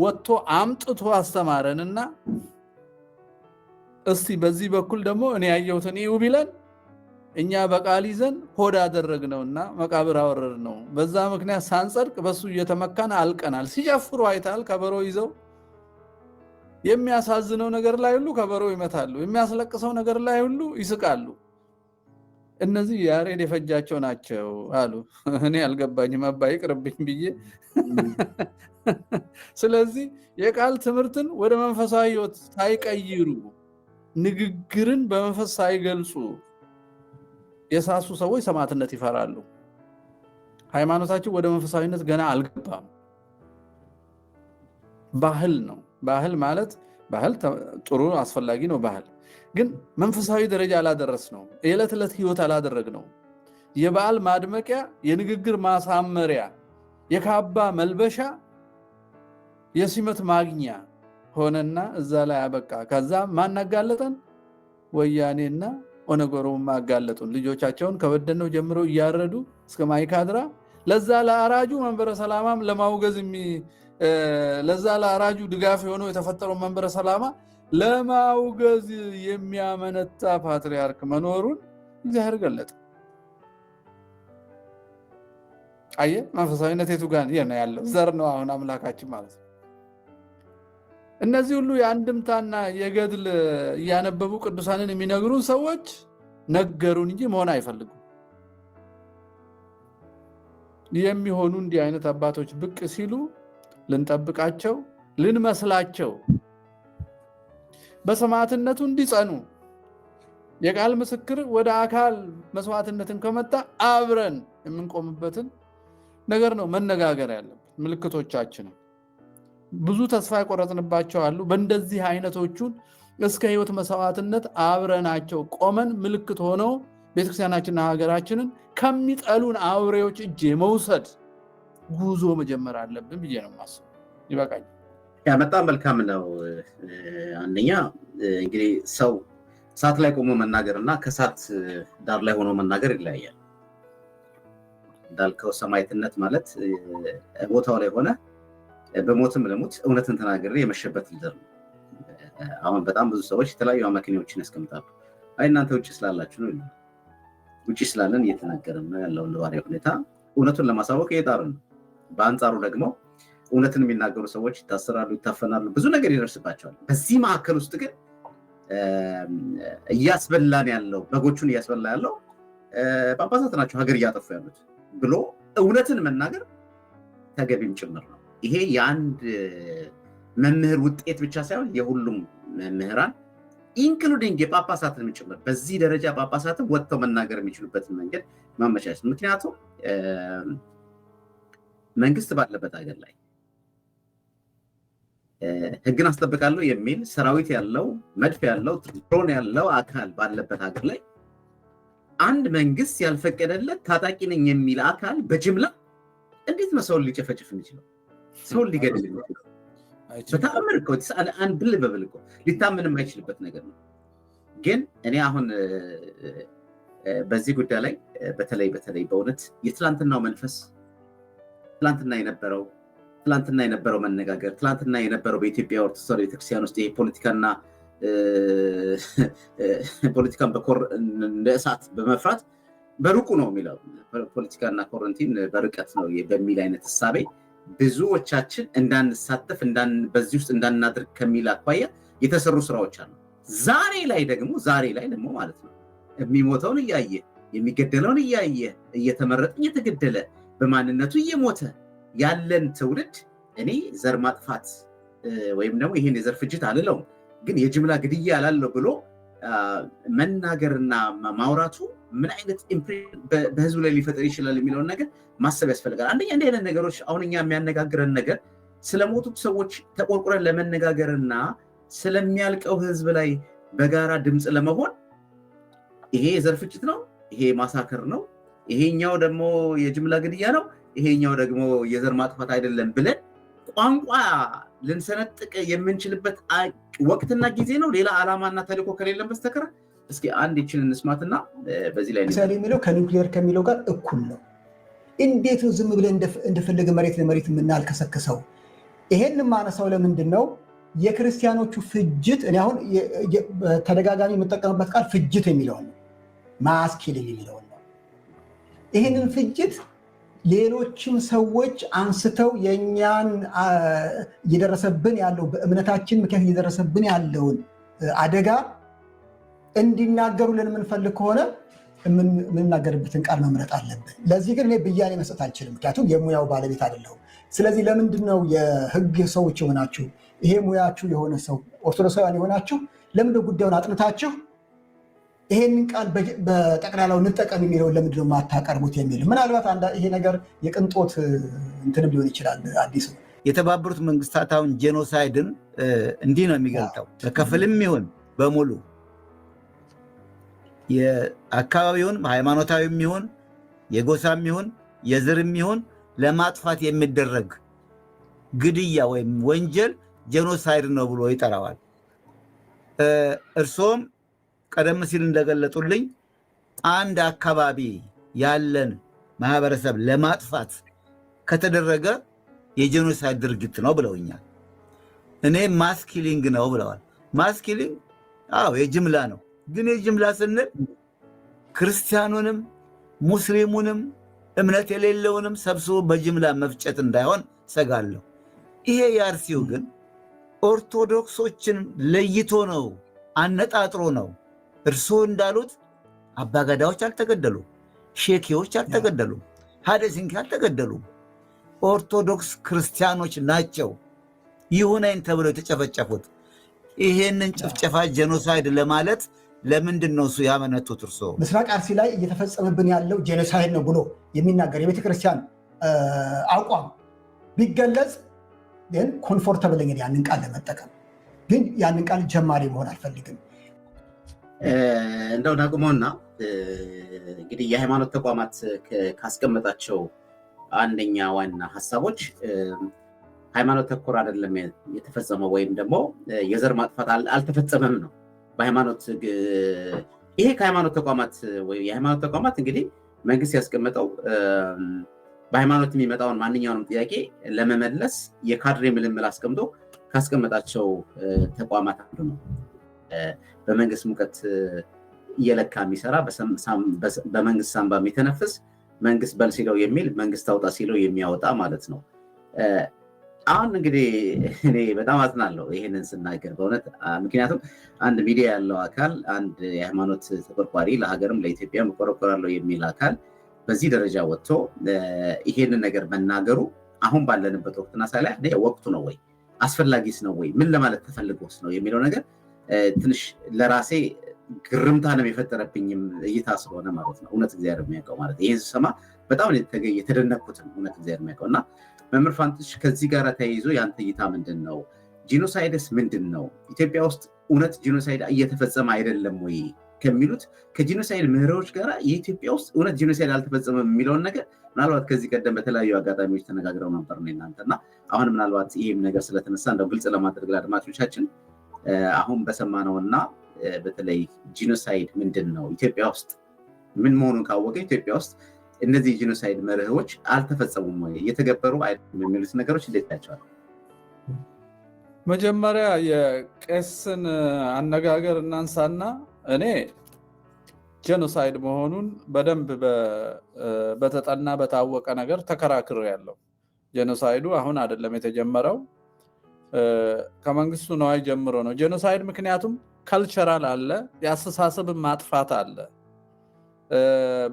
ወጥቶ አምጥቶ አስተማረንና እስቲ በዚህ በኩል ደግሞ እኔ ያየሁትን ይው ቢለን እኛ በቃል ይዘን ሆድ አደረግነውና መቃብር አወረድነው። በዛ ምክንያት ሳንጸድቅ በሱ እየተመካን አልቀናል። ሲጨፍሩ አይታል ከበሮ ይዘው የሚያሳዝነው ነገር ላይ ሁሉ ከበሮ ይመታሉ፣ የሚያስለቅሰው ነገር ላይ ሁሉ ይስቃሉ። እነዚህ ያሬድ የፈጃቸው ናቸው አሉ። እኔ አልገባኝም አባ ይቅርብኝ ብዬ ስለዚህ የቃል ትምህርትን ወደ መንፈሳዊ ሕይወት ሳይቀይሩ ንግግርን በመንፈስ ሳይገልጹ የሳሱ ሰዎች ሰማዕትነት ይፈራሉ። ሃይማኖታችን ወደ መንፈሳዊነት ገና አልገባም። ባህል ነው። ባህል ማለት ባህል ጥሩ አስፈላጊ ነው። ባህል ግን መንፈሳዊ ደረጃ አላደረስ ነው። የዕለት ዕለት ህይወት አላደረግ ነው። የበዓል ማድመቂያ፣ የንግግር ማሳመሪያ፣ የካባ መልበሻ፣ የሲመት ማግኛ ሆነና እዛ ላይ አበቃ። ከዛ ማናጋለጠን ወያኔና ኦነጎሮማ አጋለጡን። ልጆቻቸውን ከበደነው ጀምሮ እያረዱ እስከ ማይካድራ ለዛ ለአራጁ መንበረ ሰላማም ለማውገዝ ለዛ ለአራጁ ድጋፍ የሆነው የተፈጠረው መንበረ ሰላማ ለማውገዝ የሚያመነታ ፓትሪያርክ መኖሩን እግዚአብሔር ገለጠ። አየ መንፈሳዊነት የቱ ጋር ነው ያለው? ዘር ነው አሁን አምላካችን ማለት ነው። እነዚህ ሁሉ የአንድምታና የገድል እያነበቡ ቅዱሳንን የሚነግሩን ሰዎች ነገሩን እንጂ መሆን አይፈልጉም። የሚሆኑ እንዲህ አይነት አባቶች ብቅ ሲሉ ልንጠብቃቸው፣ ልንመስላቸው፣ በሰማዕትነቱ እንዲጸኑ የቃል ምስክር ወደ አካል መስዋዕትነትን ከመጣ አብረን የምንቆምበትን ነገር ነው መነጋገር ያለበት። ምልክቶቻችንን ብዙ ተስፋ የቆረጥንባቸው አሉ። በእንደዚህ አይነቶቹን እስከ ህይወት መስዋዕትነት አብረናቸው ቆመን ምልክት ሆነው ቤተክርስቲያናችንና ሀገራችንን ከሚጠሉን አውሬዎች እጅ የመውሰድ ጉዞ መጀመር አለብን ብዬ ነው የማስበው። ይበቃኝ። በጣም መልካም ነው። አንደኛ እንግዲህ ሰው እሳት ላይ ቆሞ መናገር እና ከእሳት ዳር ላይ ሆኖ መናገር ይለያያል። እንዳልከው ሰማዕትነት ማለት ቦታው ላይ ሆነ በሞትም ለሞት እውነትን ተናግሬ የመሸበት ልደር ነው። አሁን በጣም ብዙ ሰዎች የተለያዩ አማክኔዎችን ያስቀምጣሉ። አይ እናንተ ውጭ ስላላችሁ ነው ይላል። ውጭ ስላለን እየተናገርን ነው ያለው ነባራዊ ሁኔታ እውነቱን ለማሳወቅ እየጣርን ነው። በአንጻሩ ደግሞ እውነትን የሚናገሩ ሰዎች ይታሰራሉ፣ ይታፈናሉ፣ ብዙ ነገር ይደርስባቸዋል። በዚህ ማዕከል ውስጥ ግን እያስበላን ያለው በጎቹን እያስበላ ያለው ጳጳሳት ናቸው ሀገር እያጠፉ ያሉት ብሎ እውነትን መናገር ተገቢም ጭምር ነው። ይሄ የአንድ መምህር ውጤት ብቻ ሳይሆን የሁሉም መምህራን ኢንክሉዲንግ የጳጳሳትን ጭምር በዚህ ደረጃ ጳጳሳትን ወጥተው መናገር የሚችሉበትን መንገድ ማመቻቸት። ምክንያቱም መንግስት ባለበት ሀገር ላይ ህግን አስጠብቃለሁ የሚል ሰራዊት ያለው መድፍ ያለው ድሮን ያለው አካል ባለበት ሀገር ላይ አንድ መንግስት ያልፈቀደለት ታጣቂ ነኝ የሚል አካል በጅምላ እንዴት ነው ሰውን ሊጨፈጭፍ የሚችለው? ሰውን ሊገድል የሚችለው? በተአምር እኮ አንብልበብል እኮ ሊታመን የማይችልበት ነገር ነው። ግን እኔ አሁን በዚህ ጉዳይ ላይ በተለይ በእውነት የትላንትናው መንፈስ ትላንትና የነበረው መነጋገር ትላንትና የነበረው በኢትዮጵያ ኦርቶዶክስ ቤተክርስቲያን ውስጥ ይሄ ፖለቲካን እንደ እሳት በመፍራት በሩቁ ነው የሚለው ፖለቲካና ኮረንቲን በርቀት ነው በሚል አይነት እሳቤ ብዙዎቻችን እንዳንሳተፍ በዚህ ውስጥ እንዳናድርግ ከሚል አኳያ የተሰሩ ስራዎች አሉ። ዛሬ ላይ ደግሞ ማለት ነው የሚሞተውን እያየ የሚገደለውን እያየ እየተመረጠ እየተገደለ በማንነቱ እየሞተ ያለን ትውልድ እኔ ዘር ማጥፋት ወይም ደግሞ ይሄን የዘር ፍጅት አልለውም፣ ግን የጅምላ ግድያ አላለው ብሎ መናገርና ማውራቱ ምን አይነት ኢምፕሬሽን በህዝቡ ላይ ሊፈጥር ይችላል የሚለውን ነገር ማሰብ ያስፈልጋል። አንደኛ እንዲህ አይነት ነገሮች አሁን እኛ የሚያነጋግረን ነገር ስለሞቱት ሰዎች ተቆርቁረን ለመነጋገርና ስለሚያልቀው ህዝብ ላይ በጋራ ድምፅ ለመሆን ይሄ የዘር ፍጅት ነው፣ ይሄ ማሳከር ነው፣ ይሄኛው ደግሞ የጅምላ ግድያ ነው፣ ይሄኛው ደግሞ የዘር ማጥፋት አይደለም ብለን ቋንቋ ልንሰነጥቅ የምንችልበት ወቅትና ጊዜ ነው። ሌላ ዓላማና ተልእኮ ከሌለን በስተቀር እስኪ አንድ ይችን እንስማትና በዚህ ላይ ምሳሌ የሚለው ከኒውክሊየር ከሚለው ጋር እኩል ነው። እንዴት ነው ዝም ብለን እንደፈለገ መሬት ለመሬት የምናልከሰክሰው? ይሄን ማነሳው ለምንድን ነው? የክርስቲያኖቹ ፍጅት እኔ አሁን ተደጋጋሚ የምጠቀምበት ቃል ፍጅት የሚለውን ነው፣ ማስኪሊንግ የሚለውን ነው። ይህንን ፍጅት ሌሎችም ሰዎች አንስተው የእኛን እየደረሰብን ያለው በእምነታችን ምክንያት እየደረሰብን ያለውን አደጋ እንዲናገሩልን የምንፈልግ ከሆነ የምንናገርበትን ቃል መምረጥ አለብን። ለዚህ ግን እኔ ብያኔ መስጠት አልችልም፣ ምክንያቱም የሙያው ባለቤት አይደለሁም። ስለዚህ ለምንድን ነው የህግ ሰዎች የሆናችሁ ይሄ ሙያችሁ የሆነ ሰው ኦርቶዶክሳውያን የሆናችሁ ለምንድነው ጉዳዩን አጥንታችሁ ይሄንን ቃል በጠቅላላው እንጠቀም የሚለውን ለምንድን ነው የማታቀርቡት የሚል ምናልባት ይሄ ነገር የቅንጦት እንትንም ሊሆን ይችላል። አዲሱ የተባበሩት መንግስታት አሁን ጄኖሳይድን እንዲህ ነው የሚገልጠው፣ በከፍልም ይሁን በሙሉ የአካባቢውን ሃይማኖታዊም ይሁን የጎሳም ይሁን የዘርም ይሁን ለማጥፋት የሚደረግ ግድያ ወይም ወንጀል ጄኖሳይድ ነው ብሎ ይጠራዋል። እርሶም ቀደም ሲል እንደገለጡልኝ አንድ አካባቢ ያለን ማህበረሰብ ለማጥፋት ከተደረገ የጄኖሳይድ ድርጊት ነው ብለውኛል። እኔ ማስኪሊንግ ነው ብለዋል። ማስኪሊንግ የጅምላ ነው። ግን የጅምላ ስንል ክርስቲያኑንም ሙስሊሙንም እምነት የሌለውንም ሰብስቦ በጅምላ መፍጨት እንዳይሆን ሰጋለሁ። ይሄ የአርሲው ግን ኦርቶዶክሶችን ለይቶ ነው፣ አነጣጥሮ ነው። እርስዎ እንዳሉት አባገዳዎች አልተገደሉም፣ ሼኬዎች አልተገደሉም፣ ሀደሲንኪ አልተገደሉም። ኦርቶዶክስ ክርስቲያኖች ናቸው ይሁነኝ ተብለው የተጨፈጨፉት። ይሄንን ጭፍጨፋ ጄኖሳይድ ለማለት ለምንድን ነው እሱ ያመነቱት? እርስዎ ምስራቅ አርሲ ላይ እየተፈጸመብን ያለው ጄኖሳይድ ነው ብሎ የሚናገር የቤተክርስቲያን አቋም ቢገለጽ ግን ኮንፎርተብል እንግዲህ ያንን ቃል ለመጠቀም ግን ያንን ቃል ጀማሪ መሆን አልፈልግም። እንደው ዳግሞና እንግዲህ የሃይማኖት ተቋማት ካስቀመጣቸው አንደኛ ዋና ሀሳቦች ሃይማኖት ተኮር አይደለም የተፈጸመው ወይም ደግሞ የዘር ማጥፋት አልተፈጸመም ነው። በሃይማኖት ይሄ ከሃይማኖት ተቋማት ወይ የሃይማኖት ተቋማት እንግዲህ መንግስት ያስቀመጠው በሃይማኖት የሚመጣውን ማንኛውንም ጥያቄ ለመመለስ የካድሬ ምልምል አስቀምጦ ካስቀመጣቸው ተቋማት አንዱ ነው። በመንግስት ሙቀት እየለካ የሚሰራ በመንግስት ሳንባ የሚተነፍስ መንግስት በል ሲለው የሚል መንግስት አውጣ ሲለው የሚያወጣ ማለት ነው። አሁን እንግዲህ እኔ በጣም አዝናለሁ ይሄንን ስናገር በእውነት ምክንያቱም አንድ ሚዲያ ያለው አካል አንድ የሃይማኖት ተቆርቋሪ ለሀገርም ለኢትዮጵያም እቆረቆራለሁ የሚል አካል በዚህ ደረጃ ወጥቶ ይሄንን ነገር መናገሩ አሁን ባለንበት ወቅትና ሳይላ ወቅቱ ነው ወይ አስፈላጊስ ነው ወይ ምን ለማለት ተፈልጎስ ነው የሚለው ነገር ትንሽ ለራሴ ግርምታ ነው የፈጠረብኝም እይታ ስለሆነ ማለት ነው። እውነት እግዚአብሔር የሚያውቀው ማለት ይሄን ስሰማ በጣም የተደነቅኩትን እውነት እግዚአብሔር የሚያውቀው እና መምህር ፋንትሽ ከዚህ ጋር ተያይዞ ያንተ እይታ ምንድን ነው? ጂኖሳይድስ ምንድን ነው? ኢትዮጵያ ውስጥ እውነት ጂኖሳይድ እየተፈጸመ አይደለም ወይ ከሚሉት ከጂኖሳይድ ምህሮች ጋር የኢትዮጵያ ውስጥ እውነት ጂኖሳይድ አልተፈጸመም የሚለውን ነገር ምናልባት ከዚህ ቀደም በተለያዩ አጋጣሚዎች ተነጋግረው ነበር ነው እናንተና አሁን ምናልባት ይህም ነገር ስለተነሳ እንደው ግልጽ ለማድረግ ለአድማጮቻችን አሁን በሰማነውና በተለይ ጂኖሳይድ ምንድን ነው ኢትዮጵያ ውስጥ ምን መሆኑን ካወቀ ኢትዮጵያ ውስጥ እነዚህ ጂኖሳይድ መርሆች አልተፈጸሙም ወይ እየተገበሩ አይደለም የሚሉት ነገሮች እንዴት ያቸዋል? መጀመሪያ የቄስን አነጋገር እናንሳና እኔ ጄኖሳይድ መሆኑን በደንብ በተጠና በታወቀ ነገር ተከራክሬ ያለው ጄኖሳይዱ አሁን አይደለም የተጀመረው ከመንግስቱ ነዋይ ጀምሮ ነው ጄኖሳይድ ምክንያቱም ካልቸራል አለ ያስተሳሰብ ማጥፋት አለ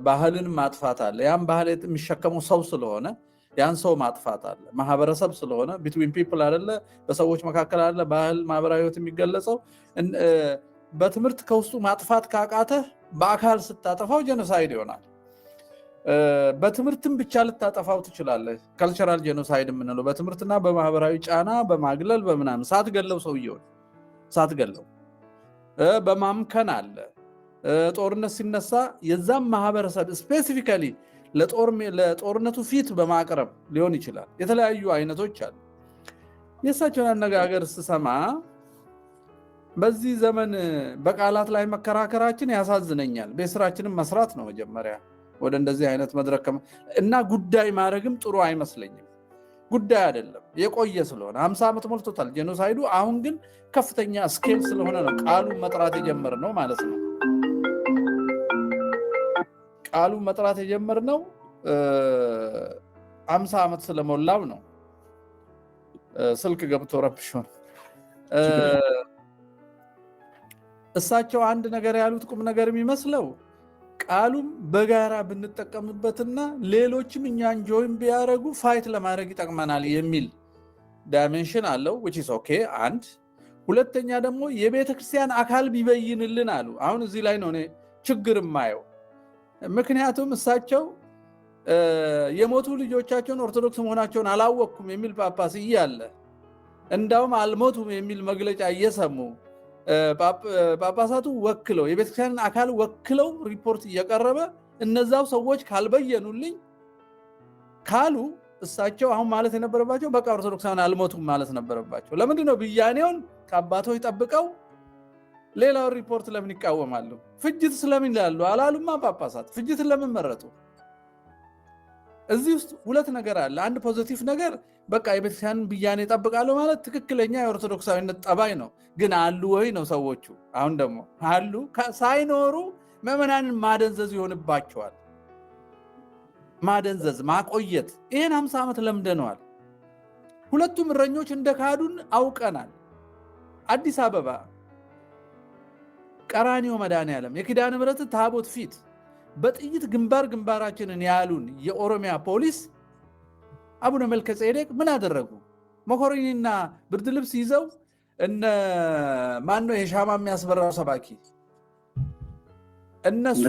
ባህልን ማጥፋት አለ ያን ባህል የሚሸከመው ሰው ስለሆነ ያን ሰው ማጥፋት አለ ማህበረሰብ ስለሆነ between people አይደለ በሰዎች መካከል አይደለ ባህል ማህበራዊ ህይወት የሚገለጸው በትምህርት ከውስጡ ማጥፋት ካቃተ በአካል ስታጠፋው ጄኖሳይድ ይሆናል በትምህርትም ብቻ ልታጠፋው ትችላለህ ካልቸራል ጄኖሳይድ የምንለው በትምህርትና በማህበራዊ ጫና በማግለል በመናም ሳትገለው ሰውየው ሳትገለው በማምከን አለ ጦርነት ሲነሳ የዛም ማህበረሰብ ስፔሲፊካሊ ለጦርነቱ ፊት በማቅረብ ሊሆን ይችላል የተለያዩ አይነቶች አሉ የሳቸውን አነጋገር ስሰማ በዚህ ዘመን በቃላት ላይ መከራከራችን ያሳዝነኛል በስራችንም መስራት ነው መጀመሪያ ወደ እንደዚህ አይነት መድረክ እና ጉዳይ ማድረግም ጥሩ አይመስለኝም ጉዳይ አይደለም የቆየ ስለሆነ 50 ዓመት ሞልቶታል ጄኖሳይዱ አሁን ግን ከፍተኛ ስኬል ስለሆነ ነው ቃሉን መጥራት የጀመርነው ማለት ነው ቃሉን መጥራት የጀመርነው 50 ዓመት ስለሞላው ነው ስልክ ገብቶ ረብሾን እሳቸው አንድ ነገር ያሉት ቁም ነገር የሚመስለው ቃሉም በጋራ ብንጠቀምበትና ሌሎችም እኛን ጆይን ቢያረጉ ፋይት ለማድረግ ይጠቅመናል የሚል ዳይሜንሽን አለው which is okay አንድ ሁለተኛ ደግሞ የቤተክርስቲያን አካል ቢበይንልን አሉ አሁን እዚህ ላይ ነው ችግር ማየው ምክንያቱም እሳቸው የሞቱ ልጆቻቸውን ኦርቶዶክስ መሆናቸውን አላወቅኩም የሚል ጳጳስ ይያለ እንዳውም አልሞቱም የሚል መግለጫ እየሰሙ ጳጳሳቱ ወክለው የቤተክርስቲያን አካል ወክለው ሪፖርት እየቀረበ እነዛው ሰዎች ካልበየኑልኝ ካሉ እሳቸው አሁን ማለት የነበረባቸው በቃ ኦርቶዶክሳውያን አልሞቱም ማለት ነበረባቸው ለምንድን ነው ብያኔውን ከአባቶች ጠብቀው ሌላው ሪፖርት ለምን ይቃወማሉ ፍጅት ስለምን ይላሉ አላሉማ ጳጳሳት ፍጅትን ለምን መረጡ እዚህ ውስጥ ሁለት ነገር አለ አንድ ፖዚቲቭ ነገር በቃ የቤተክርስቲያንን ብያኔ ጠብቃለሁ ማለት ትክክለኛ የኦርቶዶክሳዊነት ጠባይ ነው ግን አሉ ወይ ነው ሰዎቹ አሁን ደግሞ አሉ ሳይኖሩ ምዕመናንን ማደንዘዝ ይሆንባቸዋል ማደንዘዝ ማቆየት ይሄን 50 ዓመት ለምደነዋል ሁለቱም እረኞች እንደካዱን አውቀናል አዲስ አበባ ቀራኒዮ መድኃኔዓለም የኪዳነ ምሕረት ታቦት ፊት በጥይት ግንባራችንን ያሉን የኦሮሚያ ፖሊስ አቡነ መልከጼዴቅ ምን አደረጉ መኮረኒና ብርድ ልብስ ይዘው እነ ማን ነው የሻማ የሚያስበራው ሰባኪ እነሱ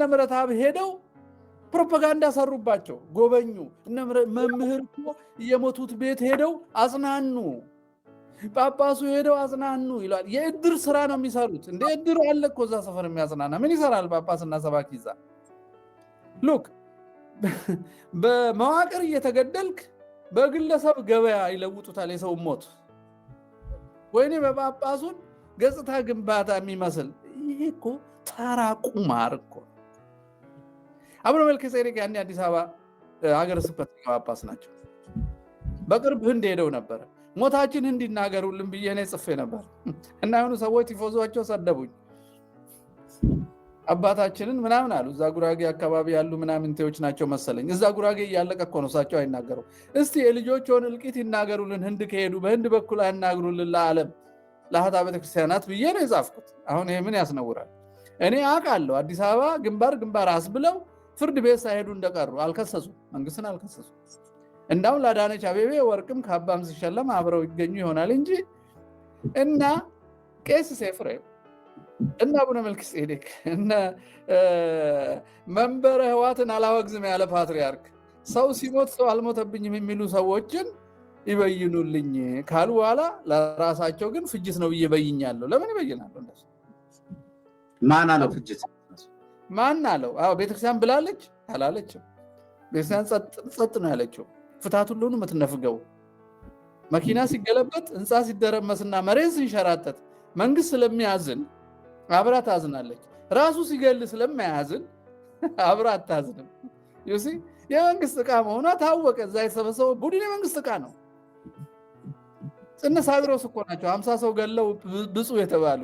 ምረታብ ሄደው ፕሮፓጋንዳ ሰሩባቸው ጎበኙ እነ መምህር የሞቱት ቤት ሄደው አጽናኑ ጳጳሱ ሄደው አጽናኑ ይላል የእድር ስራ ነው የሚሰሩት እንደ እድር አለ እኮ እዛ ሰፈር የሚያጽናና ምን ይሰራል ጳጳስና ሰባኪ ይዛ ሉክ በመዋቅር እየተገደልክ በግለሰብ ገበያ ይለውጡታል የሰው ሞት ወይኔ በጳጳሱን ገጽታ ግንባታ የሚመስል ይሄ እኮ ተራ ቁማር እኮ አቡነ መልከጼዴቅ ያኔ አዲስ አበባ ሀገረ ስብከት ጳጳስ ናቸው በቅርብ ህንድ ሄደው ነበር ሞታችን እንዲናገሩልን ብዬ እኔ ጽፌ ነበር እና የሆኑ ሰዎች ይፎዟቸው ሰደቡኝ አባታችንን ምናምን አሉ እዛ ጉራጌ አካባቢ ያሉ ምናምንቴዎች ናቸው መሰለኝ እዛ ጉራጌ እያለቀ እኮ ነው እሳቸው አይናገሩ እስቲ የልጆችን እልቂት ይናገሩልን ህንድ ከሄዱ በህንድ በኩል አይናገሩልን ለዓለም ለአህታ ቤተክርስቲያናት ብዬ ነው የጻፍኩት አሁን ይሄ ምን ያስነውራል እኔ አውቃለሁ አዲስ አበባ ግንባር አስብለው ፍርድ ቤት ሳይሄዱ እንደቀሩ አልከሰሱ መንግስትን አልከሰሱ እንዳውም ለአዳነች አቤቤ ወርቅም ካባም ሲሸለም አብረው ይገኙ ይሆናል እንጂ እና ቄስ ኤፍሬም እና አቡነ መልከጼዴቅ እና መንበረ ህዋትን አላወግዝም ያለ ፓትሪያርክ ሰው ሲሞት ሰው አልሞተብኝም የሚሉ ሰዎችን ይበይኑልኝ ካሉ በኋላ ለራሳቸው ግን ፍጅት ነው ብዬ በይኛለሁ። ለምን ይበይናሉ? እንደሱ ማን አለው ፍጅት? ማን አለው? አዎ ቤተክርስቲያን ብላለች አላለችም? ቤተክርስቲያን ጸጥ ነው ያለችው። ፍታት ሁሉ ነው የምትነፍገው። መኪና ሲገለበጥ፣ ህንፃ ሲደረመስና መሬት ሲንሸራተት መንግስት ስለሚያዝን አብራ ታዝናለች። ራሱ ሲገል ስለማያዝን አብራ አታዝንም። ዩሲ የመንግስት ዕቃ መሆኗ ታወቀ። እዛ የተሰበሰበው ቡድን የመንግስት ዕቃ ነው። ጽንስ አድሮስ እኮ ናቸው 50 ሰው ገለው ብፁዕ የተባሉ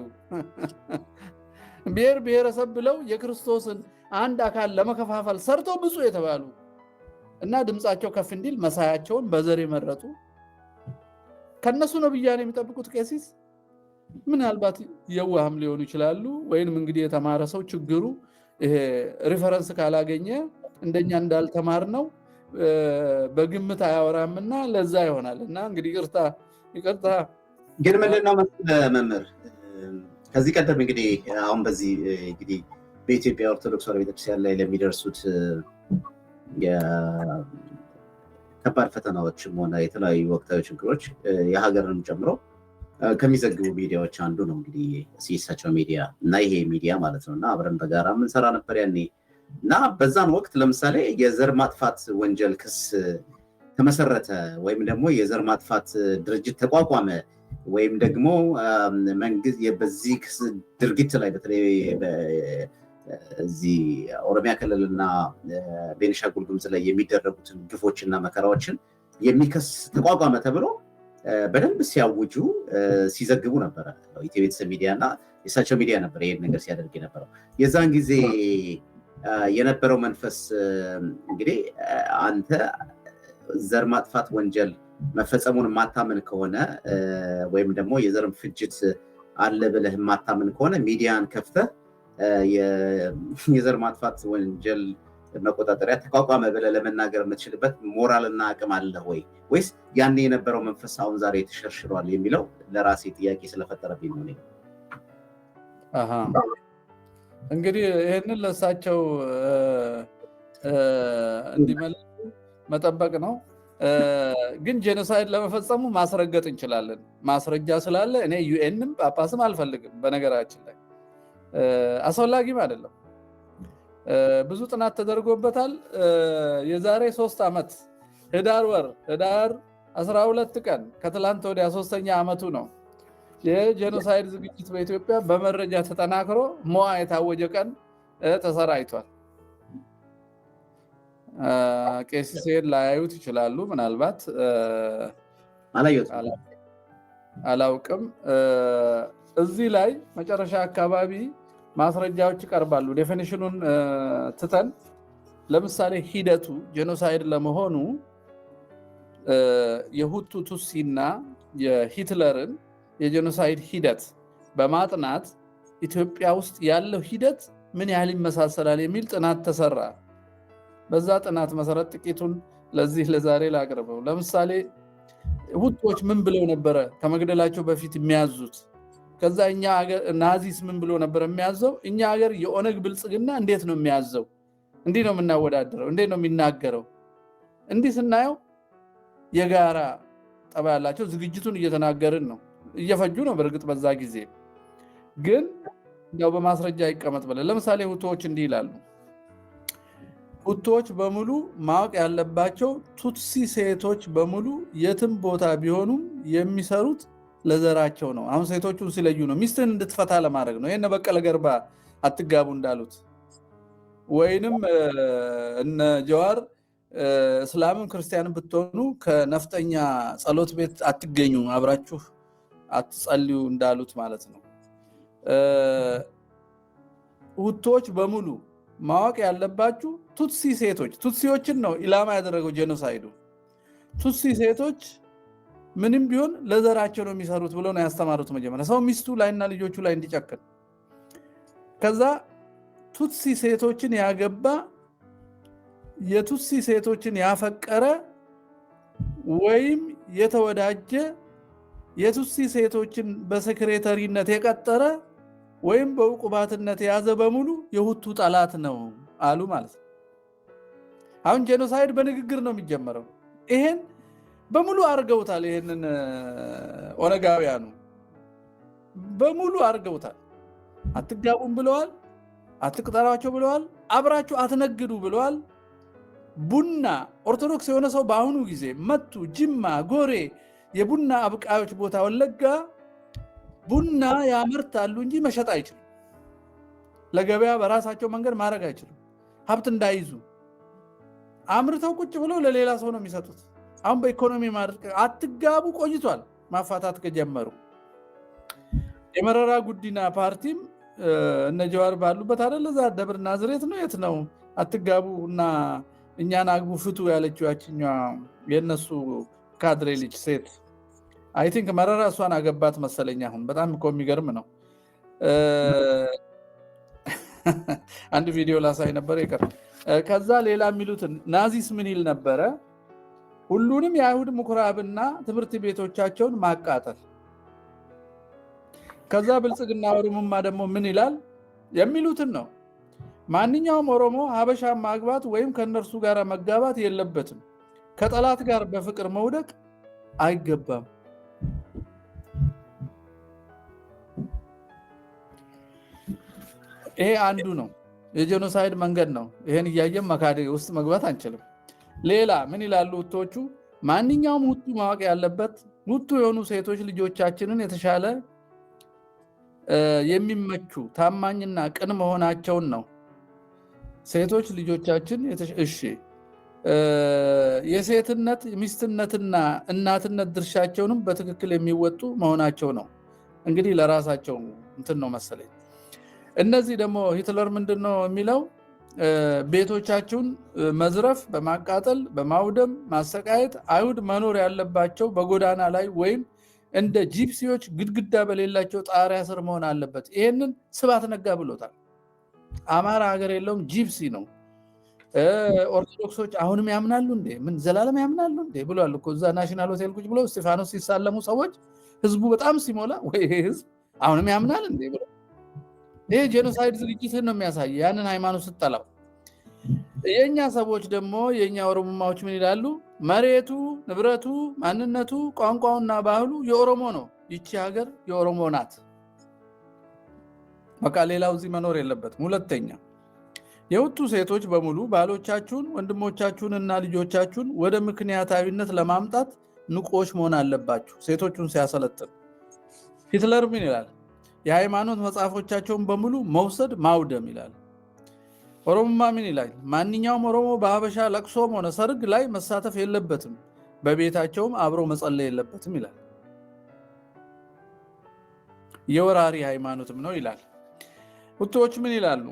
ብሔር ብሔረሰብ ብለው የክርስቶስን አንድ አካል ለመከፋፈል ሰርተው ብፁዕ የተባሉ እና ድምፃቸው ከፍ እንዲል መሳያቸውን በዘር የመረጡ ከነሱ ነው ብያኔ የሚጠብቁት ቄሲስ። ምናልባት የዋህም ሊሆኑ ይችላሉ። ወይንም እንግዲህ የተማረ ሰው ችግሩ ይሄ ሪፈረንስ ካላገኘ እንደኛ እንዳልተማር ነው በግምት አያወራምና ለዛ ይሆናል። እና እንግዲህ ይቅርታ ግን ምንድነው መምህር ከዚህ ቀደም እንግዲህ አሁን በዚህ እንግዲህ በኢትዮጵያ ኦርቶዶክስ ተዋሕዶ ቤተክርስቲያን ላይ ለሚደርሱት ከባድ ፈተናዎችም ሆነ የተለያዩ ወቅታዊ ችግሮች የሀገርንም ጨምሮ ከሚዘግቡ ሚዲያዎች አንዱ ነው እንግዲህ የእሳቸው ሚዲያ እና ይሄ ሚዲያ ማለት ነው። እና አብረን በጋራ የምንሰራ ነበር ያኔ። እና በዛን ወቅት ለምሳሌ የዘር ማጥፋት ወንጀል ክስ ተመሰረተ ወይም ደግሞ የዘር ማጥፋት ድርጅት ተቋቋመ ወይም ደግሞ መንግስት በዚህ ድርጊት ላይ በተለይ እዚህ ኦሮሚያ ክልልና ቤኒሻንጉል ጉሙዝ ላይ የሚደረጉትን ግፎችና መከራዎችን የሚከስ ተቋቋመ ተብሎ በደንብ ሲያውጁ ሲዘግቡ ነበረ። ኢትዮ ቤተሰብ ሚዲያ እና የእሳቸው ሚዲያ ነበር ይሄን ነገር ሲያደርግ የነበረው። የዛን ጊዜ የነበረው መንፈስ እንግዲህ አንተ ዘር ማጥፋት ወንጀል መፈጸሙን ማታምን ከሆነ ወይም ደግሞ የዘርም ፍጅት አለ ብለህ ማታምን ከሆነ ሚዲያን ከፍተህ የዘር ማጥፋት ወንጀል መቆጣጠሪያ ተቋቋመ ብለህ ለመናገር የምትችልበት ሞራልና አቅም አለ ወይ? ወይስ ያኔ የነበረው መንፈስ አሁን ዛሬ ተሸርሽሯል የሚለው ለራሴ ጥያቄ ስለፈጠረብኝ ነው። እንግዲህ ይህንን ለእሳቸው እንዲመልሱ መጠበቅ ነው። ግን ጄኖሳይድ ለመፈጸሙ ማስረገጥ እንችላለን። ማስረጃ ስላለ እኔ ዩኤንም ጳጳስም አልፈልግም። በነገራችን ላይ አስፈላጊም አይደለም። ብዙ ጥናት ተደርጎበታል። የዛሬ 3 ዓመት ህዳር 12 ቀን ከትላንት ወዲያ 3ኛ ዓመቱ ነው የጄኖሳይድ ዝግጅት በኢትዮጵያ በመረጃ ተጠናክሮ ሞዓ የታወጀ ቀን ተሰራይቷል። ቄሲስ ላያዩት ይችላሉ። ምናልባት አላውቅም። እዚህ ላይ መጨረሻ አካባቢ ማስረጃዎች ይቀርባሉ። ዴፊኒሽኑን ትተን ለምሳሌ ሂደቱ ጄኖሳይድ ለመሆኑ የሁቱ ቱሲና የሂትለርን የጄኖሳይድ ሂደት በማጥናት ኢትዮጵያ ውስጥ ያለው ሂደት ምን ያህል ይመሳሰላል የሚል ጥናት ተሰራ። በዛ ጥናት መሰረት ጥቂቱን ለዛሬ ላቅርበው። ለምሳሌ ሁቶች ምን ብለው ነበረ ከመግደላቸው በፊት የሚያዙት? ከዛ እኛ ሀገር ናዚስ ምን ብሎ ነበር የሚያዘው? እኛ ሀገር የኦነግ ብልጽግና እንዴት ነው የሚያዘው? እንዲህ ነው የምናወዳደረው፣ እንዴት ነው የሚናገረው? እንዲህ ስናየው የጋራ ጠባ ያላቸው ዝግጅቱን እየተናገርን ነው። እየፈጁ ነው በእርግጥ በዛ ጊዜ ግን ያው በማስረጃ ይቀመጥ ብለን። ለምሳሌ ሁቶች እንዲህ ይላሉ። ሁቶች በሙሉ ማወቅ ያለባቸው ቱትሲ ሴቶች በሙሉ የትም ቦታ ቢሆኑም የሚሰሩት ለዘራቸው ነው። አሁን ሴቶቹን ሲለዩ ነው ሚስትን እንድትፈታ ለማድረግ ነው። ይሄን በቀለ ገርባ አትጋቡ እንዳሉት ወይንም እነ ጀዋር እስላምም ክርስቲያንም ብትሆኑ ከነፍጠኛ ጸሎት ቤት አትገኙ፣ አብራችሁ አትጸልዩ እንዳሉት ማለት ነው። ሁቶች በሙሉ ማወቅ ያለባችሁ ቱትሲ ሴቶች፣ ቱትሲዎችን ነው ኢላማ ያደረገው ጄኖሳይዱ። ቱትሲ ሴቶች ምንም ቢሆን ለዘራቸው ነው የሚሰሩት ብለው ነው ያስተማሩት። መጀመሪያ ሰው ሚስቱ ላይና ልጆቹ ላይ እንዲጨክን፣ ከዛ ቱትሲ ሴቶችን ያገባ የቱትሲ ሴቶችን ያፈቀረ ወይም የተወዳጀ የቱትሲ ሴቶችን በሴክሬተሪነት የቀጠረ ወይም በዕቁባትነት የያዘ በሙሉ የሁቱ ጠላት ነው አሉ ማለት ነው። አሁን ጄኖሳይድ በንግግር ነው የሚጀመረው። ይሄን በሙሉ አርገውታል። ይሄንን ኦነጋውያኑ በሙሉ አርገውታል። አትጋቡም ብለዋል፣ አትቅጠሯቸው ብለዋል፣ አብራችሁ አትነግዱ ብለዋል። ቡና ኦርቶዶክስ የሆነ ሰው በአሁኑ ጊዜ መቱ፣ ጅማ፣ ጎሬ የቡና አብቃዮች ቦታ ወለጋ ቡና ያመርታሉ እንጂ መሸጥ አይችሉም። ለገበያ በራሳቸው መንገድ ማድረግ አይችሉም። ሀብት እንዳይዙ አምርተው ቁጭ ብለው ለሌላ ሰው ነው የሚሰጡት። አሁን በኢኮኖሚ ማድረግ አትጋቡ ቆይቷል። ማፋታት ከጀመሩ የመረራ ጉዲና ፓርቲም እነ ጀዋር ባሉበት አይደለ? እዛ ደብረ ናዝሬት ነው የት ነው አትጋቡ እና እኛን አግቡ ፍቱ ያለችው ያችኛዋ የነሱ ካድሬ ልጅ ሴት አይ ቲንክ መረራ እሷን አገባት መሰለኝ። አሁን በጣም እኮ የሚገርም ነው። አንድ ቪዲዮ ላሳይ ነበር ይቀር። ከዛ ሌላ የሚሉትን ናዚስ ምን ይል ነበረ? ሁሉንም የአይሁድ ምኩራብና ትምህርት ቤቶቻቸውን ማቃጠል። ከዛ ብልጽግና ኦሮሞማ ደግሞ ምን ይላል የሚሉትን ነው። ማንኛውም ኦሮሞ ሀበሻ ማግባት ወይም ከነርሱ ጋር መጋባት የለበትም። ከጠላት ጋር በፍቅር መውደቅ አይገባም። ይሄ አንዱ ነው፣ የጄኖሳይድ መንገድ ነው። ይሄን እያየን መካድ ውስጥ መግባት አንችልም። ሌላ ምን ይላሉ ሁቶቹ? ማንኛውም ሁቱ ማወቅ ያለበት ሁቱ የሆኑ ሴቶች ልጆቻችንን የተሻለ የሚመቹ ታማኝና ቅን መሆናቸውን ነው። ሴቶች ልጆቻችን እሺ የሴትነት ሚስትነትና እናትነት ድርሻቸውንም በትክክል የሚወጡ መሆናቸው ነው። እንግዲህ ለራሳቸው እንትን ነው መሰለኝ። እነዚህ ደግሞ ሂትለር ምንድነው የሚለው? ቤቶቻቸውን መዝረፍ፣ በማቃጠል በማውደም ማሰቃየት፣ አይሁድ መኖር ያለባቸው በጎዳና ላይ ወይም እንደ ጂፕሲዎች ግድግዳ በሌላቸው ጣሪያ ስር መሆን አለበት። ይሄንን ስብሐት ነጋ ብሎታል። አማራ ሀገር የለውም ጂፕሲ ነው። ኦርቶዶክሶች አሁንም ያምናሉ እንዴ? ምን ዘላለም ያምናሉ እንዴ ብሏል እኮ እዛ ናሽናል ሆቴል ቁጭ ብለው እስጢፋኖስ ሲሳለሙ ሰዎች ህዝቡ በጣም ሲሞላ ወይ ህዝብ አሁንም ያምናል እንዴ ብሎ ይሄ ጄኖሳይድ ዝግጅትን ነው የሚያሳይ። ያንን ሃይማኖት ስትጠላው የኛ ሰዎች ደግሞ የኛ ኦሮሞማዎች ምን ይላሉ? መሬቱ፣ ንብረቱ፣ ማንነቱ፣ ቋንቋውና ባህሉ የኦሮሞ ነው። ይቺ ሀገር የኦሮሞ ናት። በቃ ሌላው እዚህ መኖር የለበትም። ሁለተኛ የሁቱ ሴቶች በሙሉ ባሎቻችሁን፣ ወንድሞቻችሁንና ልጆቻችሁን ወደ ምክንያታዊነት ለማምጣት ንቆች መሆን አለባችሁ። ሴቶቹን ሲያሰለጥን ሂትለር ምን ይላል? የሃይማኖት መጽሐፎቻቸውን በሙሉ መውሰድ ማውደም ይላል። ኦሮሞማ ምን ይላል? ማንኛውም ኦሮሞ በሀበሻ ለቅሶም ሆነ ሰርግ ላይ መሳተፍ የለበትም፣ በቤታቸውም አብሮ መጸለይ የለበትም ይላል። የወራሪ ሃይማኖትም ነው ይላል። ሁቶች ምን ይላሉ?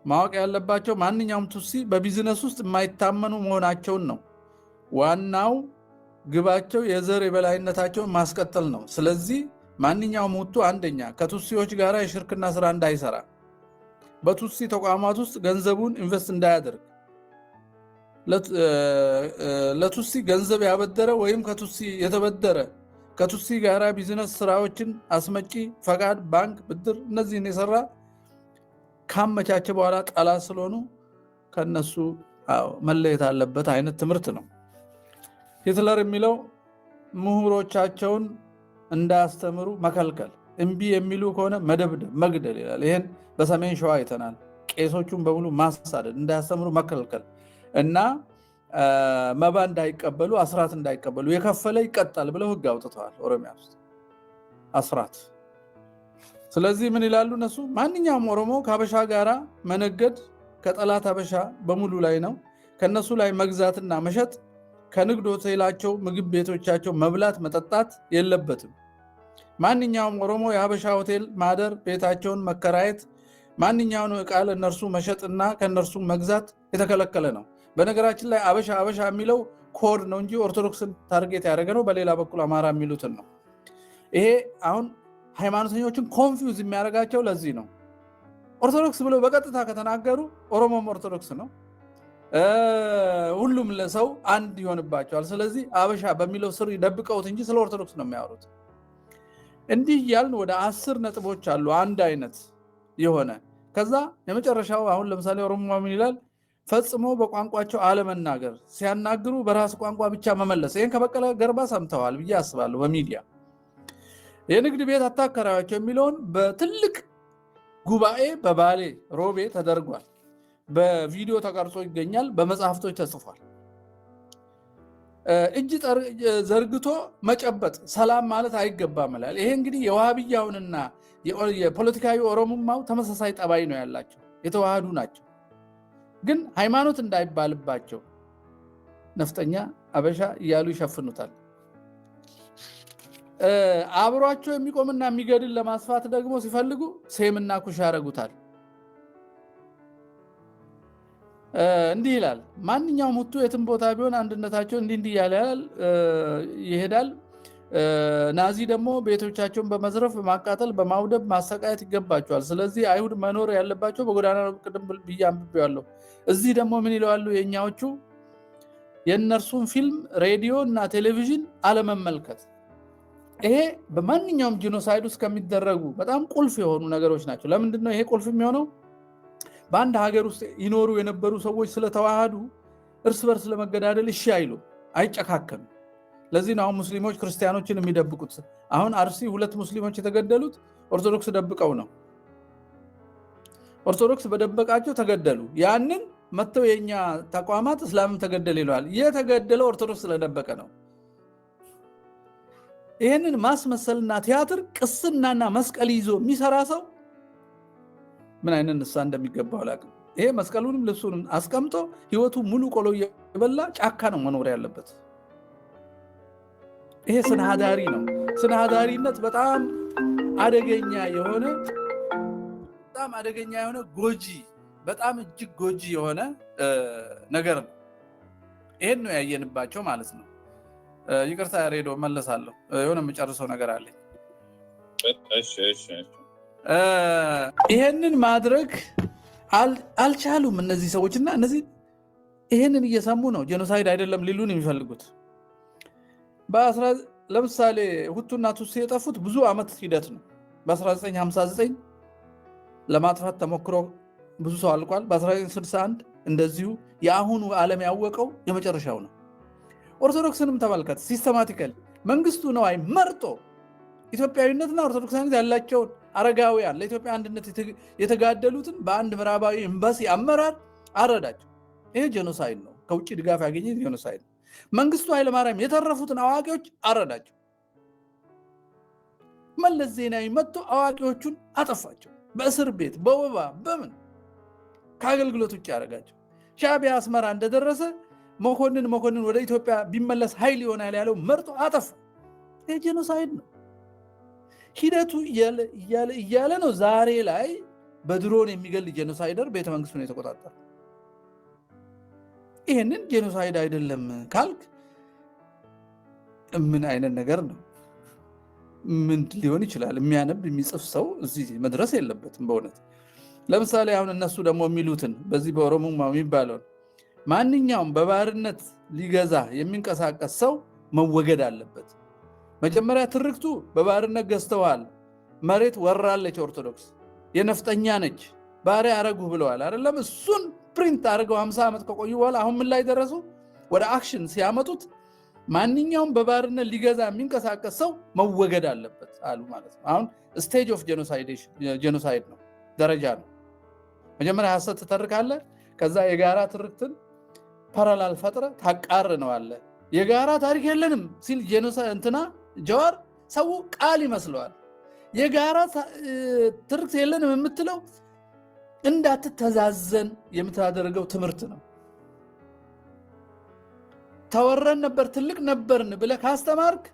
ማወቅ ያለባቸው ማንኛውም ቱሲ በቢዝነስ ውስጥ የማይታመኑ መሆናቸውን ነው። ዋናው ግባቸው የዘር የበላይነታቸውን ማስቀጠል ነው። ስለዚህ ማንኛውም ሁቱ አንደኛ ከቱሲዎች ጋር የሽርክና ስራ እንዳይሰራ፣ በቱሲ ተቋማት ውስጥ ገንዘቡን ኢንቨስት እንዳያደርግ፣ ለቱሲ ገንዘብ ያበደረ ወይም ከቱሲ የተበደረ ከቱሲ ጋራ ቢዝነስ ስራዎችን አስመጪ ፈቃድ፣ ባንክ፣ ብድር እነዚህን የሰራ ካመቻቸ በኋላ ጠላት ስለሆኑ ከነሱ መለየት አለበት አይነት ትምህርት ነው። ሂትለር የሚለው ምሁሮቻቸውን እንዳያስተምሩ መከልከል፣ እምቢ የሚሉ ከሆነ መደብደብ፣ መግደል ይላል። ይሄን በሰሜን ሸዋ አይተናል። ቄሶቹን በሙሉ ማሳደድ፣ እንዳያስተምሩ መከልከል እና መባ እንዳይቀበሉ፣ አስራት እንዳይቀበሉ፣ የከፈለ ይቀጣል ብለው ህግ አውጥተዋል ኦሮሚያ ውስጥ አስራት። ስለዚህ ምን ይላሉ እነሱ? ማንኛውም ኦሮሞ ከሀበሻ ጋራ መነገድ ከጠላት ሀበሻ በሙሉ ላይ ነው። ከነሱ ላይ መግዛትና መሸጥ፣ ከንግድ ሆቴላቸው፣ ምግብ ቤቶቻቸው መብላት መጠጣት የለበትም። ማንኛውም ኦሮሞ የሀበሻ ሆቴል ማደር፣ ቤታቸውን መከራየት፣ ማንኛውን ዕቃ ለእነርሱ መሸጥና ከእነርሱ መግዛት የተከለከለ ነው። በነገራችን ላይ አበሻ አበሻ የሚለው ኮድ ነው እንጂ ኦርቶዶክስን ታርጌት ያደረገ ነው። በሌላ በኩል አማራ የሚሉትን ነው። ይሄ አሁን ሃይማኖተኞችን ኮንፊውዝ የሚያደርጋቸው ለዚህ ነው። ኦርቶዶክስ ብለው በቀጥታ ከተናገሩ ኦሮሞም ኦርቶዶክስ ነው፣ ሁሉም ለሰው አንድ ይሆንባቸዋል። ስለዚህ አበሻ በሚለው ስር ይደብቀውት እንጂ ስለ ኦርቶዶክስ ነው የሚያወሩት። እንዲህ እያልን ወደ 10 ነጥቦች አሉ አንድ አይነት የሆነ። ከዛ የመጨረሻው አሁን ለምሳሌ ኦሮሞ ምን ይላል? ፈጽሞ በቋንቋቸው አለመናገር፣ ሲያናግሩ በራስ ቋንቋ ብቻ መመለስ። ይህን ከበቀለ ገርባ ሰምተዋል ብዬ አስባለሁ በሚዲያ። የንግድ ቤት አታከራያቸው የሚለውን በትልቅ ጉባኤ በባሌ ሮቤ ተደርጓል። በቪዲዮ ተቀርጾ ይገኛል። በመጽሐፍቶች ተጽፏል። እጅ ዘርግቶ መጨበጥ ሰላም ማለት አይገባም ይላል። ይሄ እንግዲህ የዋሃብያውንና የፖለቲካዊ ኦሮሞማው ተመሳሳይ ጠባይ ነው ያላቸው፣ የተዋሃዱ ናቸው። ግን ሃይማኖት እንዳይባልባቸው ነፍጠኛ አበሻ እያሉ ይሸፍኑታል። አብሯቸው የሚቆምና የሚገድል ለማስፋት ደግሞ ሲፈልጉ ሴምና ኩሽ ያረጉታል። እንዲህ ይላል። ማንኛውም ሁቱ የትም ቦታ ቢሆን አንድነታቸው እንዲህ እያለ ይሄዳል። ናዚ ደግሞ ቤቶቻቸውን በመዝረፍ በማቃጠል በማውደብ ማሰቃየት ይገባቸዋል። ስለዚህ አይሁድ መኖር ያለባቸው በጎዳና ቅድም ብዬ አንብቤዋለሁ። እዚህ ደግሞ ምን ይለዋሉ የኛዎቹ? የእነርሱን ፊልም፣ ሬዲዮ እና ቴሌቪዥን አለመመልከት። ይሄ በማንኛውም ጂኖሳይድ ውስጥ ከሚደረጉ በጣም ቁልፍ የሆኑ ነገሮች ናቸው። ለምንድነው ይሄ ቁልፍ የሚሆነው? በአንድ ሀገር ውስጥ ይኖሩ የነበሩ ሰዎች ስለተዋሃዱ እርስ በርስ ለመገዳደል እሺ አይሉ፣ አይጨካከሉ። ለዚህ ነው አሁን ሙስሊሞች ክርስቲያኖችን የሚደብቁት። አሁን አርሲ 2 ሙስሊሞች የተገደሉት ኦርቶዶክስ ደብቀው ነው። ኦርቶዶክስ በደበቃቸው ተገደሉ። ያንን መጥተው የኛ ተቋማት እስላምም ተገደለ ይለዋል። የተገደለው ኦርቶዶክስ ስለደበቀ ነው። ይህንን ማስመሰልና ቲያትር፣ ቅስናና መስቀል ይዞ የሚሰራ ሰው ምን አይነት ንስሐ እንደሚገባው አላውቅም። ይሄ መስቀሉንም ልብሱንም አስቀምጦ ህይወቱ ሙሉ ቆሎ እየበላ ጫካ ነው መኖር ያለበት። ይሄ ስነሃዳሪ ነው። ስነሃዳሪነት በጣም አደገኛ የሆነ ጎጂ፣ በጣም እጅግ ጎጂ የሆነ ነገር ነው። ይሄን ነው ያየንባቸው ማለት ነው። ይቅርታ ሬዶ መለሳለሁ። የሆነ የምጨርሰው ነገር አለኝ። ይሄንን ማድረግ አልቻሉም እነዚህ ሰዎችና እነዚህ ይሄንን እየሰሙ ነው ጄኖሳይድ አይደለም ሊሉን የሚፈልጉት። ለምሳሌ ሁቱና ቱትሲ የጠፉት ብዙ ዓመት ሂደት ነው። በ1959 ለማጥፋት ተሞክሮ ብዙ ሰው አልቋል። በ1961 እንደዚሁ የአሁኑ ዓለም ያወቀው የመጨረሻው ነው። ኦርቶዶክስንም ተመልከት። ሲስተማቲካሊ መንግስቱ ነዋይ መርጦ ኢትዮጵያዊነትና ኦርቶዶክሳዊነት ያላቸውን አረጋውያን ለኢትዮጵያ አንድነት የተጋደሉትን በአንድ ምዕራባዊ ኤምባሲ አመራር አረዳቸው። ይሄ ጄኖሳይድ ነው። ከውጭ ድጋፍ ያገኘ ጄኖሳይድ ነው። መንግስቱ ኃይለማርያም የተረፉትን አዋቂዎች አረዳቸው። መለስ ዜናዊ መጥቶ አዋቂዎቹን አጠፋቸው። በእስር ቤት በወባ በምን ከአገልግሎት ውጭ ያደረጋቸው። ሻዕቢያ አስመራ እንደደረሰ መኮንን ወደ ኢትዮጵያ ቢመለስ ኃይል ይሆናል ያለው መርጦ አጠፋ። ይሄ ጄኖሳይድ ነው። ሂደቱ እያለ ነው። ዛሬ ላይ በድሮን የሚገል ጄኖሳይደር ቤተመንግስቱን የተቆጣጠረ። ይህንን ጄኖሳይድ አይደለም ካልክ ምን አይነት ነገር ነው? ምን ሊሆን ይችላል? የሚያነብ የሚጽፍ ሰው እዚህ መድረስ የለበትም በእውነት። ለምሳሌ አሁን እነሱ ደግሞ የሚሉትን በዚህ በኦሮሞማ የሚባለውን ማንኛውም በባርነት ሊገዛ የሚንቀሳቀስ ሰው መወገድ አለበት። መጀመሪያ ትርክቱ በባርነት ገዝተዋል፣ መሬት ወራለች፣ ኦርቶዶክስ የነፍጠኛ ነች፣ ባሪያ አረጉ ብለዋል አይደለም? እሱን ፕሪንት አድርገው 50 ዓመት ከቆዩ በኋላ አሁን ምን ላይ ደረሱ? ወደ አክሽን ሲያመጡት ማንኛውም በባርነት ሊገዛ የሚንቀሳቀስ ሰው መወገድ አለበት አሉ ማለት ነው። አሁን ስቴጅ ኦፍ ጄኖሳይድ ነው፣ ደረጃ ነው። መጀመሪያ ሐሰት ትተርካለህ፣ ከዛ የጋራ ትርክትን ፓራላል ፈጥረ ታቃርነዋለህ። የጋራ ታሪክ የለንም ሲል እንትና ጀዋር ሰው ቃል ይመስለዋል። የጋራ ትርክት የለንም የምትለው እንዳትተዛዘን የምታደርገው ትምህርት ነው። ተወረን ነበር ትልቅ ነበርን ብለህ ካስተማርክ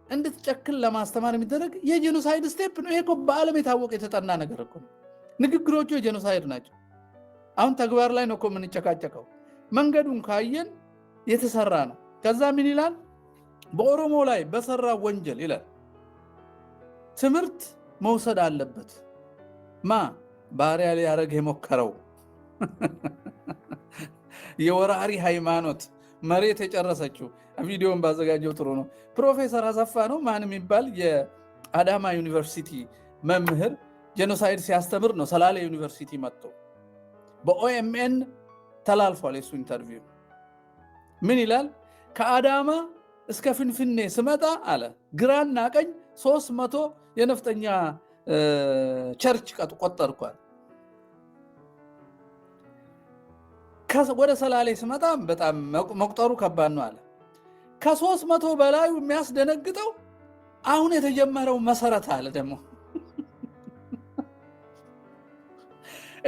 እንድትጨክል ለማስተማር የሚደረግ የጄኖሳይድ ስቴፕ ነው። ይሄ እኮ በዓለም የታወቀ የተጠና ነገር እኮ ነው። ንግግሮቹ የጄኖሳይድ ናቸው። አሁን ተግባር ላይ ነው እኮ የምንጨቃጨቀው። መንገዱን ካየን የተሰራ ነው። ከዛ ምን ይላል? በኦሮሞ ላይ በሰራ ወንጀል ይላል ትምህርት መውሰድ አለበት። ባሪያ ሊያደርግ የሞከረው የወራሪ ሃይማኖት መሬት የጨረሰችው ቪዲዮን ባዘጋጀው ጥሩ ነው። ፕሮፌሰር አሰፋ ነው ማን የሚባል የአዳማ ዩኒቨርሲቲ መምህር ጄኖሳይድ ሲያስተምር ነው ሰላሌ ዩኒቨርሲቲ መጥቶ በኦኤምኤን ተላልፏል። የሱ ኢንተርቪው ምን ይላል? ከአዳማ እስከ ፍንፍኔ ስመጣ አለ ግራና ቀኝ 300 የነፍጠኛ ቸርች ቆጠርኳል። ወደ ሰላሌ ስመጣ በጣም መቁጠሩ ከባድ ነው አለ። ከ300 በላዩ የሚያስደነግጠው አሁን የተጀመረው መሰረት አለ ደግሞ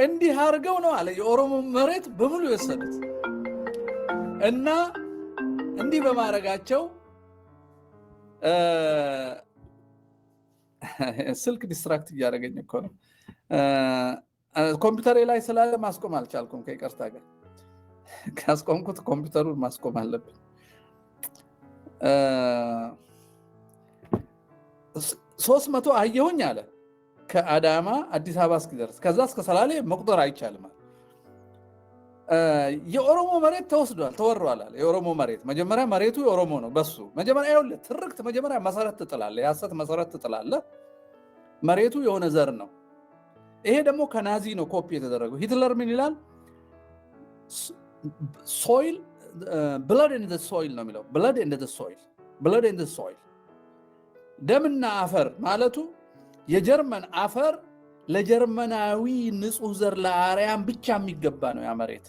እንዲህ አድርገው ነው አለ የኦሮሞ መሬት በሙሉ የወሰዱት እና እንዲህ በማድረጋቸው ስልክ ዲስትራክት እያደረገኝ እኮ ነው። ኮምፒውተሬ ላይ ስላለ ማስቆም አልቻልኩም። ከይቅርታ ጋር ካስቆምኩት ኮምፒውተሩን ማስቆም አለብኝ። 300 አየሁኝ አለ ከአዳማ አዲስ አበባ እስኪደርስ። ከዛ እስከ ሰላሌ መቁጠር አይቻልም። የኦሮሞ መሬት ተወስዷል፣ ተወሯል አለ። የኦሮሞ መሬት መጀመሪያ መሬቱ የኦሮሞ ነው። በሱ መጀመሪያ ይኸውልህ ትርክት መጀመሪያ መሰረት ትጥላለህ፣ የሐሰት መሰረት ትጥላለህ። መሬቱ የሆነ ዘር ነው። ይሄ ደግሞ ከናዚ ነው ኮፒ የተደረገው። ሂትለር ምን ይላል? ሶይል ብለድ ኢን ዘ ሶይል ነው የሚለው። ብለድ ኢን ዘ ሶይል፣ ብለድ ኢን ዘ ሶይል፣ ደምና አፈር ማለቱ የጀርመን አፈር ለጀርመናዊ ንጹህ ዘር ለአርያን ብቻ የሚገባ ነው ያ መሬት።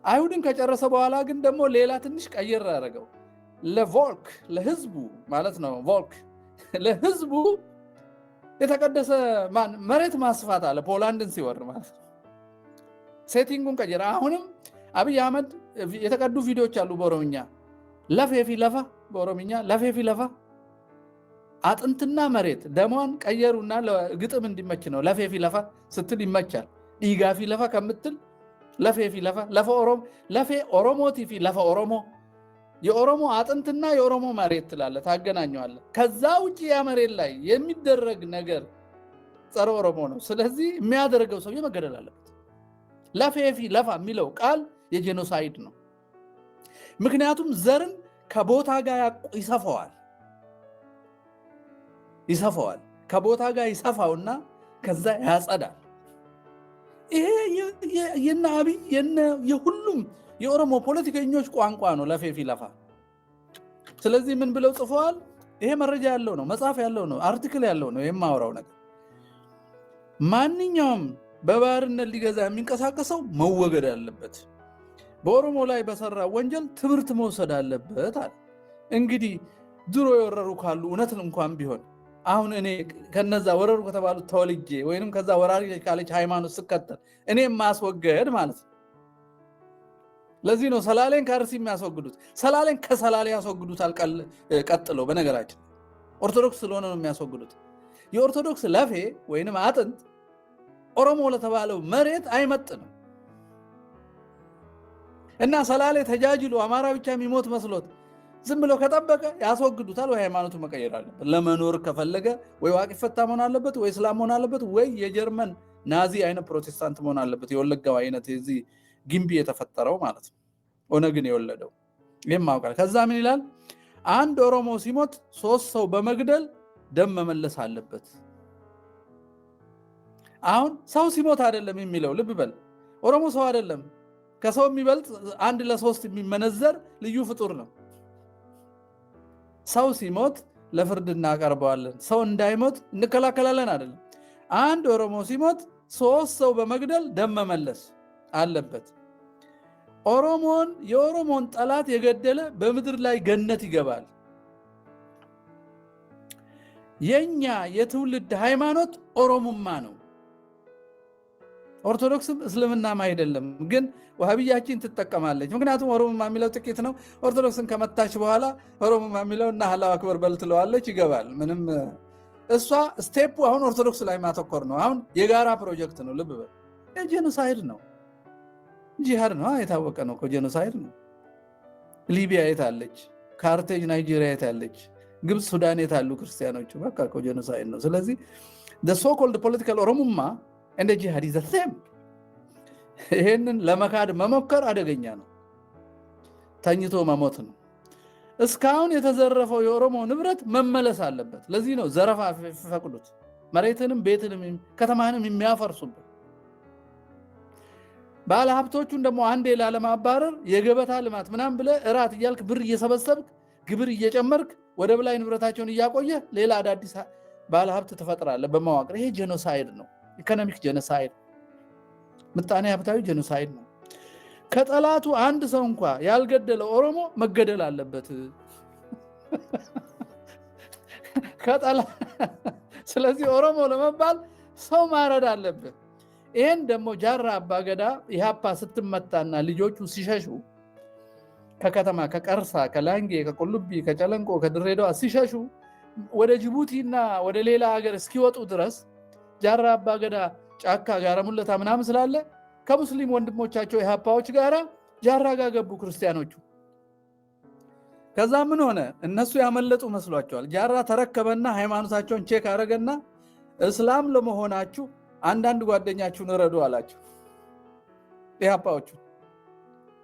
አይሁድን ከጨረሰ በኋላ ግን ደግሞ ሌላ ትንሽ ቀየር ያደረገው ለቮልክ ለህዝቡ ማለት ነው። ቮልክ ለህዝቡ የተቀደሰ መሬት ማስፋት አለ። ፖላንድን ሲወር ማለት ነው። ሴቲንጉን ቀየረ። አሁንም አብይ አህመድ የተቀዱ ቪዲዮዎች አሉ በኦሮምኛ። ለፌፊ ለፋ በኦሮምኛ ለፌፊ ለፋ አጥንትና መሬት ደሟን ቀየሩና ለግጥም እንዲመች ነው። ለፌፊ ለፋ ስትል ይመቻል። ዲጋፊ ለፋ ከምትል ለፌፊ ለፋ ለፈ ኦሮሞ ለፌ ኦሮሞ ቲፊ ለፈ ኦሮሞ የኦሮሞ አጥንትና የኦሮሞ መሬት ትላለ፣ ታገናኘዋለ። ከዛ ውጪ ያ መሬት ላይ የሚደረግ ነገር ጸረ ኦሮሞ ነው። ስለዚህ የሚያደርገው ሰው መገደል አለበት። ለፌፊ ለፋ የሚለው ቃል የጄኖሳይድ ነው። ምክንያቱም ዘርን ከቦታ ጋር ይሰፋዋል ከቦታ ጋር ይሰፋውና ከዛ ያጸዳል። ይሄ የነ አብይ የሁሉም የኦሮሞ ፖለቲከኞች ቋንቋ ነው ለፌፊ ለፋ። ስለዚህ ምን ብለው ጽፈዋል? ይሄ መረጃ ያለው ነው፣ መጽሐፍ ያለው ነው፣ አርቲክል ያለው ነው። የማወራው ነገር ማንኛውም በባርነት ሊገዛ የሚንቀሳቀሰው መወገድ አለበት። በኦሮሞ ላይ በሰራ ወንጀል ትምህርት መውሰድ አለበት አለ። እንግዲህ ድሮ የወረሩ ካሉ እውነትን እንኳን ቢሆን አሁን እኔ ከነዛ ወረሩ ከተባሉት ተወልጄ ወይንም ከዛ ወራሪ ካለች ሃይማኖት ስከተል እኔ ማስወገድ ማለት ነው። ለዚህ ነው ሰላሌን ከአርሲ የሚያስወግዱት። ሰላሌን ከሰላሌ ያስወግዱታል። ቀጥለው በነገራችን ኦርቶዶክስ ስለሆነ ነው የሚያስወግዱት። የኦርቶዶክስ ለፌ ወይንም አጥንት ኦሮሞ ለተባለው መሬት አይመጥንም እና ሰላሌ ተጃጅሎ አማራ ብቻ የሚሞት መስሎት ዝም ብሎ ከጠበቀ ያስወግዱታል። ወይ ሃይማኖቱ መቀየር አለበት። ለመኖር ከፈለገ ወይ ዋቂ ፈታ መሆን አለበት፣ ወይ እስላም መሆን አለበት፣ ወይ የጀርመን ናዚ አይነት ፕሮቴስታንት መሆን አለበት። የወለጋው አይነት የዚህ ግንቢ የተፈጠረው ማለት ነው፣ ኦነግን የወለደው። ይህም ማውቃል። ከዛ ምን ይላል? አንድ ኦሮሞ ሲሞት 3 ሰው በመግደል ደም መመለስ አለበት። አሁን ሰው ሲሞት አይደለም የሚለው፣ ልብ በል። ኦሮሞ ሰው አይደለም፣ ከሰው የሚበልጥ 1 ለ3 የሚመነዘር ልዩ ፍጡር ነው። ሰው ሲሞት ለፍርድ እናቀርበዋለን፣ ሰው እንዳይሞት እንከላከላለን አይደለም። አንድ ኦሮሞ ሲሞት 3 ሰው በመግደል ደም መመለስ አለበት። የኦሮሞን ጠላት የገደለ በምድር ላይ ገነት ይገባል። የኛ የትውልድ ሃይማኖት ኦሮሞማ ነው። ኦርቶዶክስም እስልምናም አይደለም። ግን ወሃቢያችን ትጠቀማለች። ምክንያቱም ኦሮሞማ የሚለው ጥቂት ነው። ኦርቶዶክስን ከመታች በኋላ ኦሮሞማ የሚለው እና አላሁ አክበር በል ትለዋለች፣ ይገባል። ምንም እሷ ስቴፑ አሁን ኦርቶዶክስ ላይ ማተኮር ነው። አሁን የጋራ ፕሮጀክት ነው። ልብ በል። ጄኖሳይድ ነው፣ ጂሃድ ነው። የታወቀ ነው። ጄኖሳይድ ነው። ሊቢያ የታለች? ካርቴጅ ናይጄሪያ የታለች? ግብፅ፣ ሱዳን የታሉ ክርስቲያኖቹ? በቃ ጄኖሳይድ ነው። ስለዚህ ሶ ኮልድ ፖለቲካል ኦሮሞማ እንደ ጂሃድ is the same። ይሄንን ለመካድ መሞከር አደገኛ ነው። ተኝቶ መሞት ነው። እስካሁን የተዘረፈው የኦሮሞ ንብረት መመለስ አለበት። ለዚህ ነው ዘረፋ ፈቅዱት፣ መሬትንም ቤትንም ከተማንም የሚያፈርሱበት። ባለ ሀብቶቹን ደግሞ አንዴ ላለማባረር የገበታ ልማት ምናምን ብለህ እራት እያልክ ብር እየሰበሰብክ ግብር እየጨመርክ ወደብ ላይ ንብረታቸውን እያቆየ ሌላ አዳዲስ ባለ ሀብት ትፈጥራለህ በመዋቅር። ይሄ ጄኖሳይድ ነው። ኢኮኖሚክ ጄኖሳይድ፣ ምጣኔ ሀብታዊ ጄኖሳይድ ነው። ከጠላቱ አንድ ሰው እንኳ ያልገደለ ኦሮሞ መገደል አለበት። ስለዚህ ኦሮሞ ለመባል ሰው ማረድ አለበት። ይሄን ደግሞ ጃራ አባገዳ ኢህአፓ ስትመታና ልጆቹ ሲሸሹ ከከተማ ከቀርሳ ከላንጌ ከቁልቢ ከጨለንቆ ከድሬዳዋ ሲሸሹ ወደ ጅቡቲና ወደ ሌላ ሀገር እስኪወጡ ድረስ ጃራ አባገዳ ጫካ ጋር ሙለታ ምናምን ስላለ ከሙስሊም ወንድሞቻቸው ኢህአፓዎች ጋራ ጃራ ጋር ገቡ ክርስቲያኖቹ። ከዛ ምን ሆነ? እነሱ ያመለጡ መስሏቸዋል። ጃራ ተረከበና ሃይማኖታቸውን ቼክ አረገና እስላም ለመሆናችሁ አንዳንድ ጓደኛችሁን ረዱ አላቸው። ኢህአፓዎቹ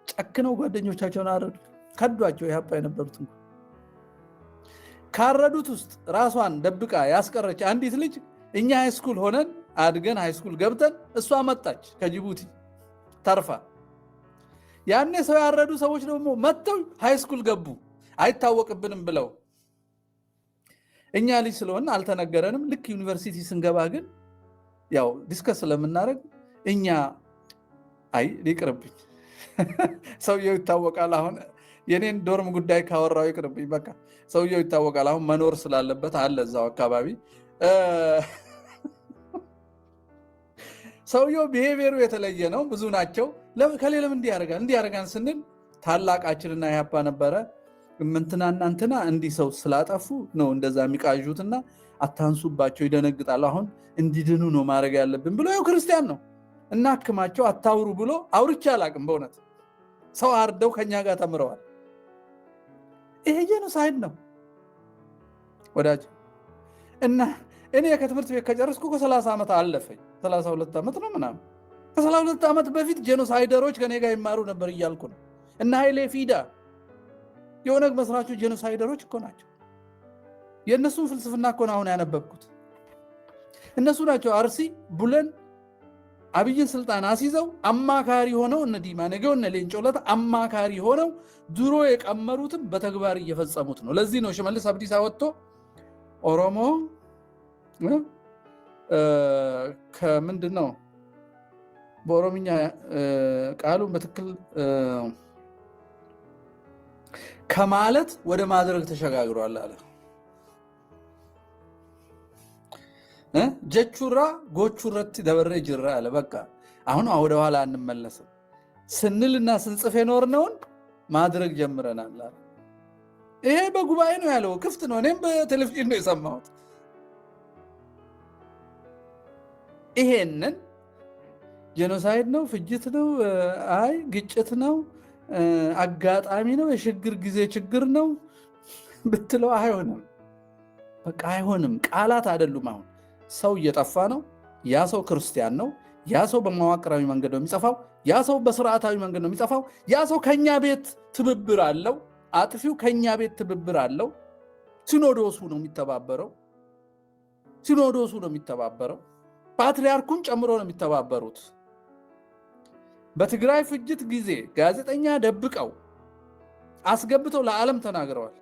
ጨክነው ጓደኞቻቸውን አረዱ፣ ከዷቸው። ኢህአፓ የነበሩት ካረዱት ውስጥ ራሷን ደብቃ ያስቀረች አንዲት ልጅ እኛ ሃይስኩል ሆነን አድገን ሃይስኩል ገብተን እሷ መጣች ከጅቡቲ ተርፋ። ያኔ ሰው ያረዱ ሰዎች ደግሞ መጥተው ሃይስኩል ገቡ አይታወቅብንም ብለው። እኛ ልጅ ስለሆነ አልተነገረንም። ልክ ዩኒቨርሲቲ ስንገባ ግን ያው ዲስከስ ስለምናደርግ እኛ አይ ሊቅርብኝ ሰውየው ይታወቃል። አሁን የኔን ዶርም ጉዳይ ካወራው ይቅርብኝ፣ በቃ ሰውየው ይታወቃል። አሁን መኖር ስላለበት አለ እዛው አካባቢ። ሰውየው ቢሄቪየሩ የተለየ ነው። ብዙ ናቸው። ከሌለም እንዲያደርጋን ስንል ታላቃችንና ኢህአፓ ነበረ ምንትናና እንትና እንዲህ ሰው ስላጠፉ ነው እንደዛ የሚቃዡትና አታንሱባቸው ይደነግጣሉ። አሁን እንዲድኑ ነው ማድረግ ያለብን ብሎ ያው ክርስቲያን ነው እናክማቸው አታውሩ ብሎ አውርቼ አላቅም። በእውነት ሰው አርደው ከኛ ጋር ተምረዋል። ይሄ ጄኖሳይድ ነው ወዳጅ። እና እኔ ከትምህርት ቤት ከጨረስኩ 30 ዓመት አለፈኝ። 32 ዓመት ነው ምናምን። ከ32 ዓመት በፊት ጄኖሳይደሮች ከኔ ጋር ይማሩ ነበር እያልኩ ነው። እና ኃይሌ ፊዳ የኦነግ መስራቾች ጄኖሳይደሮች እኮ ናቸው። የእነሱን ፍልስፍና እኮ ነው አሁን ያነበብኩት። እነሱ ናቸው አርሲ ቡለን አብይን ስልጣን አስይዘው አማካሪ ሆነው እነ ዲማ ነገው እነ ሌንጮ ለታ አማካሪ ሆነው ድሮ የቀመሩትን በተግባር እየፈጸሙት ነው። ለዚህ ነው ሽመልስ አብዲሳ ወጥቶ ኦሮሞ ከምንድን ነው በኦሮምኛ ቃሉን በትክክል ከማለት ወደ ማድረግ ተሸጋግሯል አለ። ጀቹራ ጎቹረት ደበረ ጅራ አለ። በቃ አሁን ወደ ኋላ አንመለስም ስንልና ስንጽፍ የኖርነውን ማድረግ ጀምረናል አለ። ይሄ በጉባኤ ነው ያለው፣ ክፍት ነው። እኔም በቴሌቪዥን ነው የሰማሁት። ይሄንን ጄኖሳይድ ነው፣ ፍጅት ነው፣ አይ ግጭት ነው፣ አጋጣሚ ነው፣ የሽግግር ጊዜ ችግር ነው ብትለው አይሆንም። በቃ አይሆንም። ቃላት አይደሉም። አሁን ሰው እየጠፋ ነው። ያ ሰው ክርስቲያን ነው። ያ ሰው በመዋቅራዊ መንገድ ነው የሚጠፋው። ያ ሰው በስርዓታዊ መንገድ ነው የሚጠፋው። ያ ሰው ከኛ ቤት ትብብር አለው። አጥፊው ከኛ ቤት ትብብር አለው። ሲኖዶሱ ነው የሚተባበረው። ሲኖዶሱ ነው የሚተባበረው። ፓትሪያርኩን ጨምሮ ነው የሚተባበሩት። በትግራይ ፍጅት ጊዜ ጋዜጠኛ ደብቀው አስገብተው ለዓለም ተናግረዋል።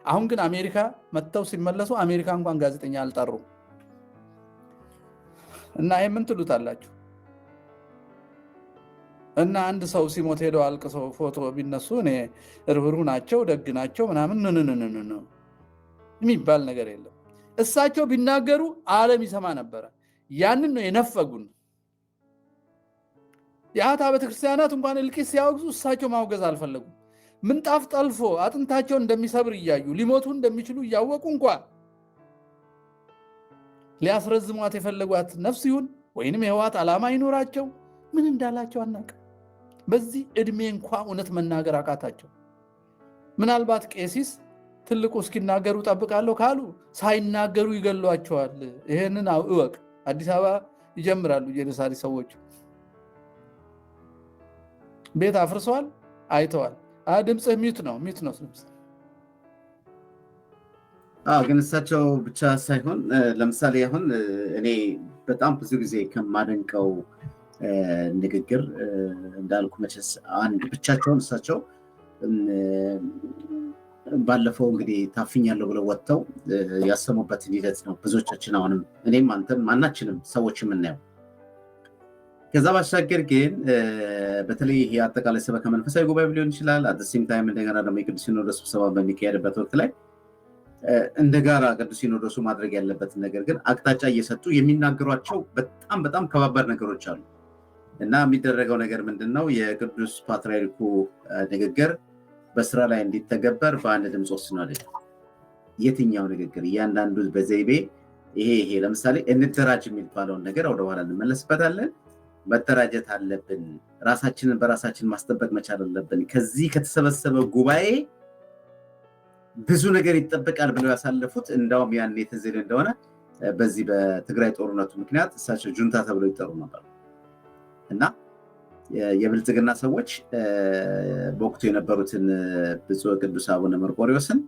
አሁን ግን አሜሪካ መጥተው ሲመለሱ አሜሪካ እንኳን ጋዜጠኛ አልጠሩም። እና ይሄ ምን ትሉታላችሁ? እና አንድ ሰው ሲሞት ሄደው አልቅሰው ፎቶ ቢነሱ እኔ ርህሩህ ናቸው ደግ ናቸው ምናምን ነው የሚባል ነገር የለም። እሳቸው ቢናገሩ ዓለም ይሰማ ነበረ። ያንን ነው የነፈጉን። የአታ ቤተክርስቲያናት እንኳን እልቂት ሲያወግዙ እሳቸው ማውገዝ አልፈለጉም። ምንጣፍ ጠልፎ አጥንታቸውን እንደሚሰብር እያዩ ሊሞቱ እንደሚችሉ እያወቁ እንኳን ሊያስረዝሟት የፈለጓት ነፍስ ይሁን ወይንም የህዋት ዓላማ ይኖራቸው ምን እንዳላቸው አናውቅም። በዚህ እድሜ እንኳን እውነት መናገር አቃታቸው። ምናልባት ቄሲስ ትልቁ እስኪናገሩ ጠብቃለሁ ካሉ ሳይናገሩ ይገሏቸዋል። ይሄንን እወቅ። አዲስ አበባ ይጀምራሉ ጄኖሳይድ ሰዎች። ቤት አፍርሰዋል፣ አይተዋል። ድምፅህ ሚት ነው ድምፅ። ግን እሳቸው ብቻ ሳይሆን ለምሳሌ አሁን እኔ በጣም ብዙ ጊዜ ከማደንቀው ንግግር እንዳልኩ መቼስ አንድ ብቻቸውን እሳቸው ባለፈው እንግዲህ ታፍኛለሁ ብለው ወጥተው ያሰሙበትን ሂደት ነው ብዙዎቻችን አሁንም እኔም አንተም ማናችንም ሰዎች የምናየው። ከዛ ባሻገር ግን በተለይ ይሄ አጠቃላይ ሰበካ መንፈሳዊ ጉባኤ ሊሆን ይችላል። አትሴም ታይም እንደገና ደግሞ የቅዱስ ሲኖዶስ ስብሰባ በሚካሄድበት ወቅት ላይ እንደ ጋራ ቅዱስ ሲኖዶሱ ማድረግ ያለበትን ነገር ግን አቅጣጫ እየሰጡ የሚናገሯቸው በጣም በጣም ከባባድ ነገሮች አሉ እና የሚደረገው ነገር ምንድን ነው? የቅዱስ ፓትርያርኩ ንግግር በስራ ላይ እንዲተገበር በአንድ ድምፅ ወስኗል። የትኛው ንግግር? እያንዳንዱ በዘይቤ ይሄ ለምሳሌ እንደራጅ የሚባለውን ነገር ወደኋላ እንመለስበታለን። መደራጀት አለብን፣ ራሳችንን በራሳችን ማስጠበቅ መቻል አለብን፣ ከዚህ ከተሰበሰበ ጉባኤ ብዙ ነገር ይጠበቃል ብለው ያሳለፉት እንዳውም ያን የተዘለ እንደሆነ በዚህ በትግራይ ጦርነቱ ምክንያት እሳቸው ጁንታ ተብለው ይጠሩ ነበር እና የብልጽግና ሰዎች በወቅቱ የነበሩትን ብፁዕ ቅዱስ አቡነ መርቆሪዎስን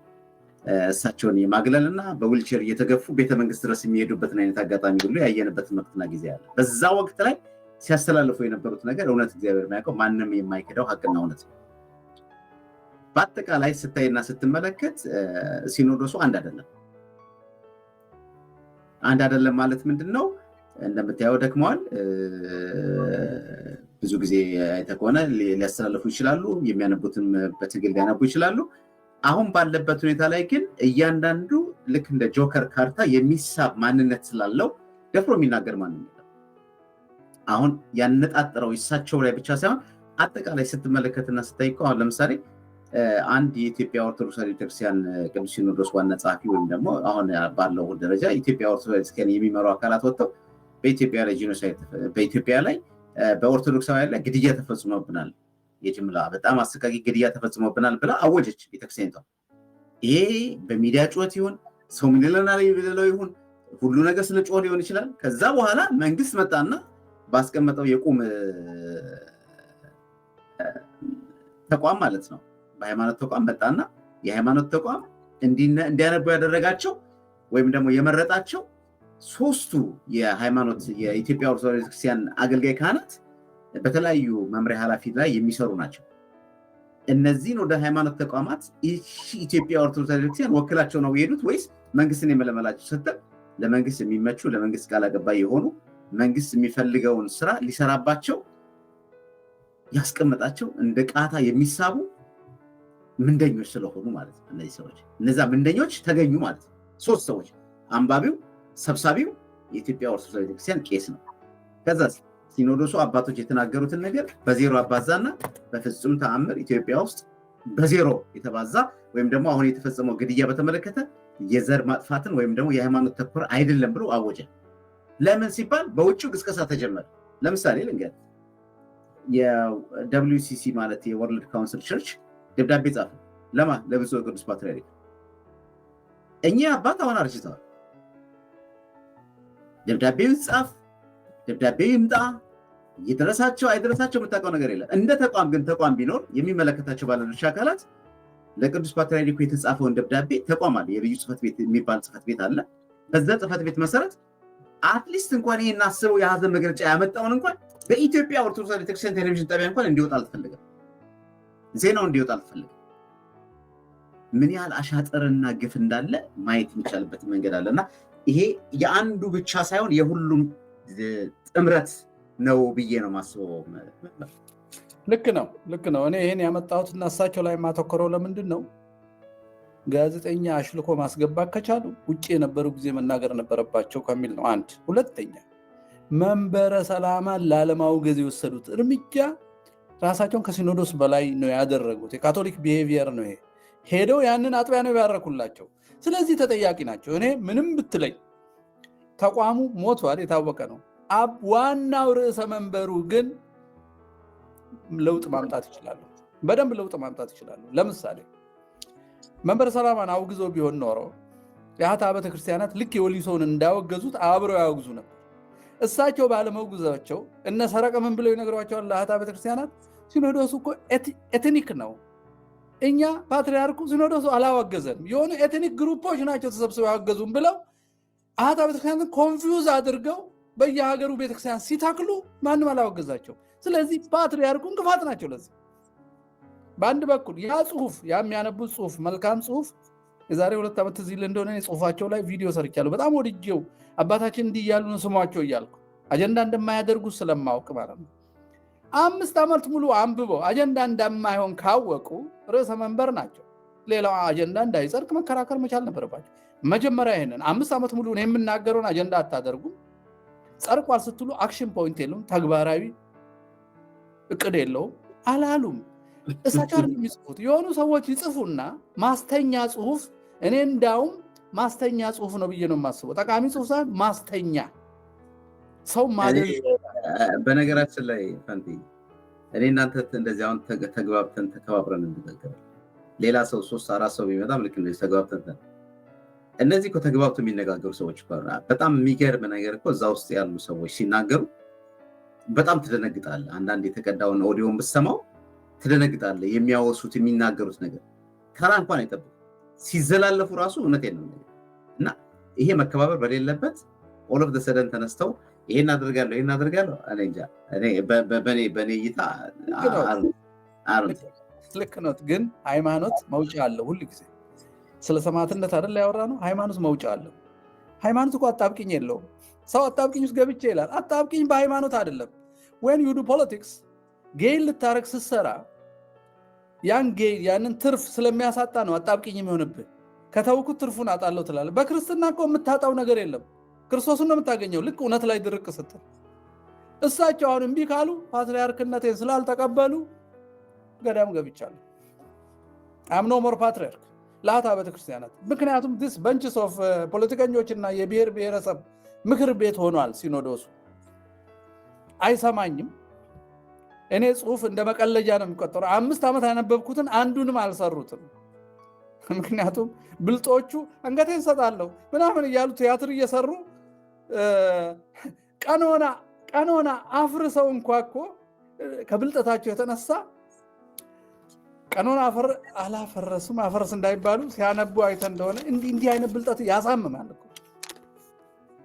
እሳቸውን የማግለልና በዊልቸር እየተገፉ ቤተመንግስት ድረስ የሚሄዱበትን አይነት አጋጣሚ ሁሉ ያየንበትን ወቅትና ጊዜ አለ። በዛ ወቅት ላይ ሲያስተላልፉ የነበሩት ነገር እውነት እግዚአብሔር የሚያውቀው ማንም የማይክደው ሀቅና እውነት ነው። በአጠቃላይ ስታይና ስትመለከት ሲኖዶሱ አንድ አይደለም ማለት ምንድን ነው? እንደምታየው ደክመዋል። ብዙ ጊዜ አይተህ ከሆነ ሊያስተላልፉ ይችላሉ፣ የሚያነቡትም በትግል ሊያነቡ ይችላሉ። አሁን ባለበት ሁኔታ ላይ ግን እያንዳንዱ ልክ እንደ ጆከር ካርታ የሚሳብ ማንነት ስላለው ደፍሮ የሚናገር ማንነት አሁን ያነጣጠረው እሳቸው ላይ ብቻ ሳይሆን አጠቃላይ ስትመለከትና ስታይቀው አሁን ለምሳሌ አንድ የኢትዮጵያ ኦርቶዶክስ ቤተክርስቲያን ቅዱስ ሲኖዶስ ዋና ጸሐፊ ወይም ደግሞ አሁን ባለው ደረጃ ኢትዮጵያ ኦርቶዶክስ ቤተክርስቲያን የሚመሩ አካላት ወጥተው በኢትዮጵያ ላይ ጂኖሳይድ በኢትዮጵያ ላይ በኦርቶዶክሳውያን ላይ ግድያ ተፈጽሞብናል፣ የጅምላ በጣም አሰቃቂ ግድያ ተፈጽሞብናል ብላ አወጀች ቤተክርስቲያኒቷ። ይሄ በሚዲያ ጩኸት ይሁን ሰው ምን ይለናል ብለው ይሁን ሁሉ ነገር ስለ ጮህ ሊሆን ይችላል። ከዛ በኋላ መንግስት መጣና ባስቀመጠው የቁም ተቋም ማለት ነው በሃይማኖት ተቋም መጣና የሃይማኖት ተቋም እንዲያነቡ ያደረጋቸው ወይም ደግሞ የመረጣቸው ሶስቱ የሃይማኖት የኢትዮጵያ ኦርቶዶክስ ቤተክርስቲያን አገልጋይ ካህናት በተለያዩ መምሪያ ኃላፊ ላይ የሚሰሩ ናቸው። እነዚህን ወደ ሃይማኖት ተቋማት ኢትዮጵያ ኦርቶዶክስ ቤተክርስቲያን ወክላቸው ነው የሄዱት ወይስ መንግስትን የመለመላቸው ስትል ለመንግስት የሚመቹ ለመንግስት ቃል አቀባይ የሆኑ መንግስት የሚፈልገውን ስራ ሊሰራባቸው ያስቀመጣቸው እንደ ቃታ የሚሳቡ ምንደኞች ስለሆኑ ማለት ነው። እነዚህ ሰዎች እነዛ ምንደኞች ተገኙ ማለት ነው። ሶስት ሰዎች አንባቢው፣ ሰብሳቢው የኢትዮጵያ ኦርቶዶክስ ቤተክርስቲያን ቄስ ነው። ከዛ ሲኖዶሱ አባቶች የተናገሩትን ነገር በዜሮ አባዛና በፍጹም ተአምር ኢትዮጵያ ውስጥ በዜሮ የተባዛ ወይም ደግሞ አሁን የተፈጸመው ግድያ በተመለከተ የዘር ማጥፋትን ወይም ደግሞ የሃይማኖት ተኮር አይደለም ብሎ አወጀ። ለምን ሲባል በውጭው ቅስቀሳ ተጀመረ። ለምሳሌ ልንገር፣ የWCC ማለት የወርልድ ካውንስል ቸርች ደብዳቤ ጻፈ። ለማ ለብፁዕ ቅዱስ ፓትርያርክ። እኚህ አባት አሁን አርጅተዋል። ደብዳቤው ይጻፍ፣ ደብዳቤው ይምጣ፣ ይድረሳቸው አይድረሳቸው የምታውቀው ነገር የለም። እንደ ተቋም ግን ተቋም ቢኖር የሚመለከታቸው ባለድርሻ አካላት ለቅዱስ ፓትርያርኩ የተጻፈውን ደብዳቤ ተቋም አለ፣ የልዩ ጽሕፈት ቤት የሚባል ጽሕፈት ቤት አለ። በዛ ጽሕፈት ቤት መሰረት አትሊስት እንኳን ይሄን አስበው የሀዘን መግለጫ ያመጣውን እንኳን በኢትዮጵያ ኦርቶዶክስ ቤተክርስቲያን ቴሌቪዥን ጣቢያ እንኳን እንዲወጣ አልተፈለገም። ዜናው እንዲወጣ አልተፈለገም። ምን ያህል አሻጥርና ግፍ እንዳለ ማየት የሚቻልበት መንገድ አለና ይሄ የአንዱ ብቻ ሳይሆን የሁሉም ጥምረት ነው ብዬ ነው ማስበው። ልክ ነው። እኔ ይሄን ያመጣሁት እና እሳቸው ላይ ማተኮረው ለምንድን ነው? ጋዜጠኛ አሽልኮ ማስገባት ከቻሉ ውጭ የነበሩ ጊዜ መናገር ነበረባቸው ከሚል ነው። አንድ ሁለተኛ፣ መንበረ ሰላማን ላለማውገዝ የወሰዱት እርምጃ ራሳቸውን ከሲኖዶስ በላይ ነው ያደረጉት። የካቶሊክ ቢሄቪየር ነው ይሄ። ሄደው ያንን አጥቢያ ነው ያረኩላቸው። ስለዚህ ተጠያቂ ናቸው። እኔ ምንም ብትለኝ ተቋሙ ሞቷል፣ የታወቀ ነው። ዋናው ርዕሰ መንበሩ ግን ለውጥ ማምጣት ይችላሉ፣ በደንብ ለውጥ ማምጣት ይችላሉ። ለምሳሌ መንበረ ሰላማን አውግዞ ቢሆን ኖሮ የአህታ ቤተክርስቲያናት ልክ የወሊሶውን እንዳወገዙት አብረው ያወግዙ ነበር። እሳቸው ባለመውግዛቸው እነ ሰረቀ ምን ብለው ይነግሯቸዋል ለአህታ ቤተክርስቲያናት? ሲኖዶሱ እኮ ኤትኒክ ነው፣ እኛ ፓትርያርኩ ሲኖዶሱ አላወገዘንም፣ የሆኑ ኤትኒክ ግሩፖች ናቸው ተሰብስበው ያወገዙም ብለው አህታ ቤተክርስቲያናትን ኮንፊውዝ አድርገው በየሀገሩ ቤተክርስቲያን ሲተክሉ ማንም አላወገዛቸው። ስለዚህ ፓትርያርኩ እንቅፋት ናቸው ለዚህ። በአንድ በኩል ያ ጽሁፍ የሚያነቡት ጽሁፍ መልካም ጽሁፍ የዛሬ 2 ዓመት እዚህ እንደሆነ ጽሁፋቸው ላይ ቪዲዮ ሰርቻለሁ። በጣም ወድጄው አባታችን እንዲህ እያሉ ነው ስሟቸው እያልኩ አጀንዳ እንደማያደርጉ ስለማወቅ ማለት ነው። 5 ዓመት ሙሉ አንብበው አጀንዳ እንደማይሆን ካወቁ ርዕሰ መንበር ናቸው። ሌላው አጀንዳ እንዳይጸድቅ መከራከር መቻል ነበረባቸው። መጀመሪያ ይሄንን 5 ዓመት ሙሉ ነው የምናገረውን አጀንዳ አታደርጉም፣ ጸድቋል ስትሉ አክሽን ፖይንት የለውም፣ ተግባራዊ እቅድ የለውም አላሉም። እሳቸው የሚጽፉት የሆኑ ሰዎች ይጽፉና ማስተኛ ጽሁፍ፣ እኔ እንዳውም ማስተኛ ጽሁፍ ነው ብዬ ነው የማስበው። ጠቃሚ ጽሁፍ ሳይሆን ማስተኛ ሰው ማለት። በነገራችን ላይ ፈንቲ እኔ እናንተ እንደዚህ አሁን ተግባብተን ተከባብረን እንነጋገራለን። ሌላ ሰው 3-4 ሰው ቢመጣም ልክ እንደዚህ ተግባብተን እነዚህ እኮ ተግባብተው የሚነጋገሩ ሰዎች እኮ በጣም የሚገርም ነገር እኮ እዛ ውስጥ ያሉ ሰዎች ሲናገሩ በጣም ትደነግጣለህ። አንዳንድ የተቀዳውን ኦዲዮን ብትሰማው ትደነግጣለህ። የሚያወሱት የሚናገሩት ነገር ተራ እንኳን አይጠብቁም። ሲዘላለፉ ራሱ እውነቴን ነው እና ይሄ መከባበር በሌለበት ኦል ኦፍ ዘ ሰደን ተነስተው ይሄን አድርጋለሁ እኔ እንጃ። በኔ እይታ ልክ ነው። ግን ሃይማኖት መውጫ አለው። ሁሉ ጊዜ ስለ ሰማዕትነት አይደል ያወራ ነው። ሃይማኖት መውጫ አለው። ሃይማኖት እኮ አጣብቂኝ የለውም። ሰው አጣብቂኝ ውስጥ ገብቼ ይላል። አጣብቂኝ በሃይማኖት አይደለም። when you do politics ጌይን ልታረግ ስትሰራ ያንን ትርፍ ስለሚያሳጣ ነው አጣብቂኝ የሚሆንብህ። ከተውኩት ትርፉን አጣለሁ ትላለህ። በክርስትና እኮ የምታጣው ነገር የለም። ክርስቶስን ነው የምታገኘው። ልክ እውነት ላይ ድርቅ ስትል እሳቸው አሁን እምቢ ካሉ ፓትሪያርክነቴን ስላልተቀበሉ ገዳም ገብቻለሁ። አምኖ ሞር ፓትሪያርክ ለአታ ቤተክርስቲያናት። ምክንያቱም ዲስ በንችስ ኦፍ ፖለቲከኞችና የብሔር ብሔረሰብ ምክር ቤት ሆኗል ሲኖዶሱ። አይሰማኝም። እኔ ጽሁፍ እንደ መቀለጃ ነው የሚቆጠረው። 5 ዓመት ያነበብኩትን አንዱንም አልሰሩትም። ምክንያቱም ብልጦቹ አንገቴን ሰጣለሁ ምናምን እያሉ ቲያትር እየሰሩ ቀኖና አፍርሰው እንኳ እኮ ከብልጠታቸው የተነሳ ቀኖና አላፈረሱም። አፈረስ እንዳይባሉ ሲያነቡ አይተ እንደሆነ እንዲህ አይነት ብልጠት ያሳምማል እኮ።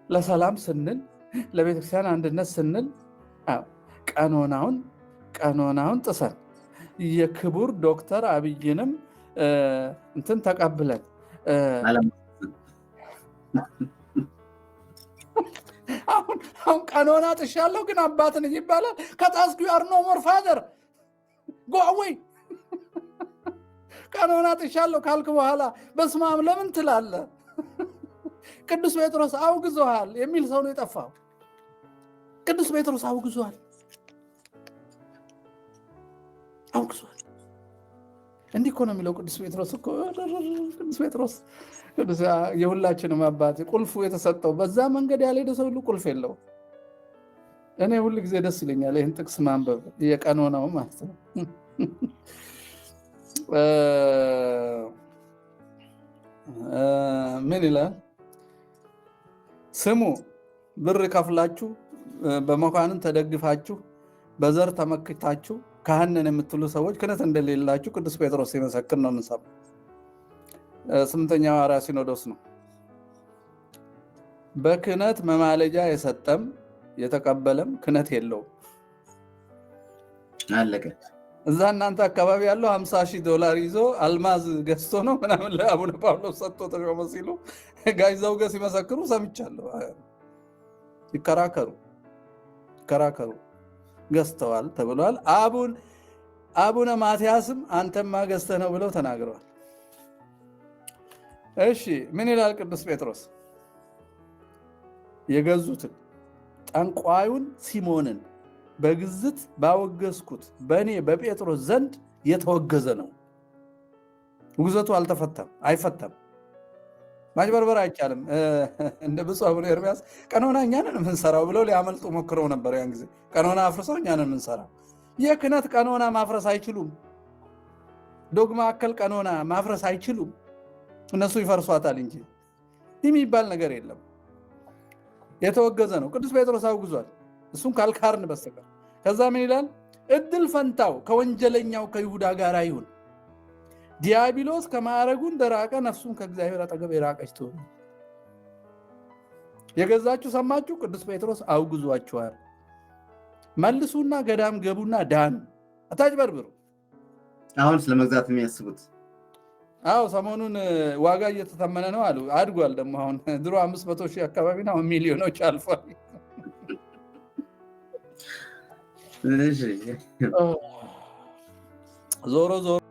ለሰላም ስንል ለቤተክርስቲያን አንድነት ስንል ቀኖናውን ጥሰን የክቡር ዶክተር አብይንም እንትን ተቀብለን አሁን ቀኖና ጥሻለሁ ግን አባትን ይባላል። ከጣስኩ ያር ኖ ሞር ፋዘር ጎአዌይ ቀኖና ጥሻለሁ ካልክ በኋላ በስመ አብ ለምን ትላለህ? ቅዱስ ጴጥሮስ አውግዞሃል የሚል ሰው ነው የጠፋው። ቅዱስ ጴጥሮስ አውግዟል። እንዲህ እኮ ነው የሚለው ቅዱስ ጴጥሮስ እኮ። ቅዱስ ጴጥሮስ የሁላችንም አባት ቁልፉ የተሰጠው በዛ መንገድ ያልሄደ ሰው ሁሉ ቁልፍ የለው። እኔ ሁሉ ጊዜ ደስ ይለኛል ይህን ጥቅስ ማንበብ፣ የቀኖናው ማለት ነው። ምን ይላል? ስሙ ብር ከፍላችሁ በመኳንን ተደግፋችሁ በዘር ተመክታችሁ ካህንን የምትሉ ሰዎች ክህነት እንደሌላችሁ ቅዱስ ጴጥሮስ ሲመሰክር ነው የምንሰማው። 8ኛው ሐዋርያዊ ሲኖዶስ ነው። በክህነት መማለጃ የሰጠም የተቀበለም ክህነት የለውም። አለቀ። እዛ እናንተ አካባቢ ያለው $50,000 ይዞ አልማዝ ገዝቶ ነው ምናምን ለአቡነ ጳውሎስ ሰጥቶ ተሾመ ሲሉ ጋሽ ዘውገ ሲመሰክሩ ሰምቻለሁ። ይከራከሩ ገዝተዋል ተብሏል። አቡነ ማትያስም አንተማ ገዝተህ ነው ብለው ተናግረዋል። እሺ ምን ይላል ቅዱስ ጴጥሮስ? የገዙትን ጠንቋዩን ሲሞንን በግዝት ባወገዝኩት በእኔ በጴጥሮስ ዘንድ የተወገዘ ነው። ውግዘቱ አልተፈታም፣ አይፈታም። ማጭበርበር አይቻልም። እንደ ብፁዕ አቡነ ኤርምያስ ቀኖና እኛንን የምንሰራው ብለው ሊያመልጡ ሞክረው ነበር። ያን ጊዜ ቀኖና አፍርሰው እኛንን የምንሰራው። የክህነት ቀኖና ማፍረስ አይችሉም። ዶግማ አከል ቀኖና ማፍረስ አይችሉም። እነሱ ይፈርሷታል እንጂ የሚባል ነገር የለም። የተወገዘ ነው። ቅዱስ ጴጥሮስ አውግዟል፣ እሱን ካልካርን በስተቀር። ከዛ ምን ይላል? እድል ፈንታው ከወንጀለኛው ከይሁዳ ጋር ይሁን፣ ዲያብሎስ ከማዕረጉ እንደራቀ ነፍሱን ከእግዚአብሔር አጠገብ የራቀች ትሆን። የገዛችሁ ሰማችሁ፣ ቅዱስ ጴጥሮስ አውግዟችኋል። መልሱና ገዳም ገቡና ዳኑ፣ አታጭበርብሩ። አሁን ስለመግዛት የሚያስቡት አዎ ሰሞኑን ዋጋ እየተተመነ ነው አሉ። አድጓል ደግሞ አሁን ድሮ 500,000 አካባቢ ነው፣ ሚሊዮኖች አልፏል። ዞሮ ዞሮ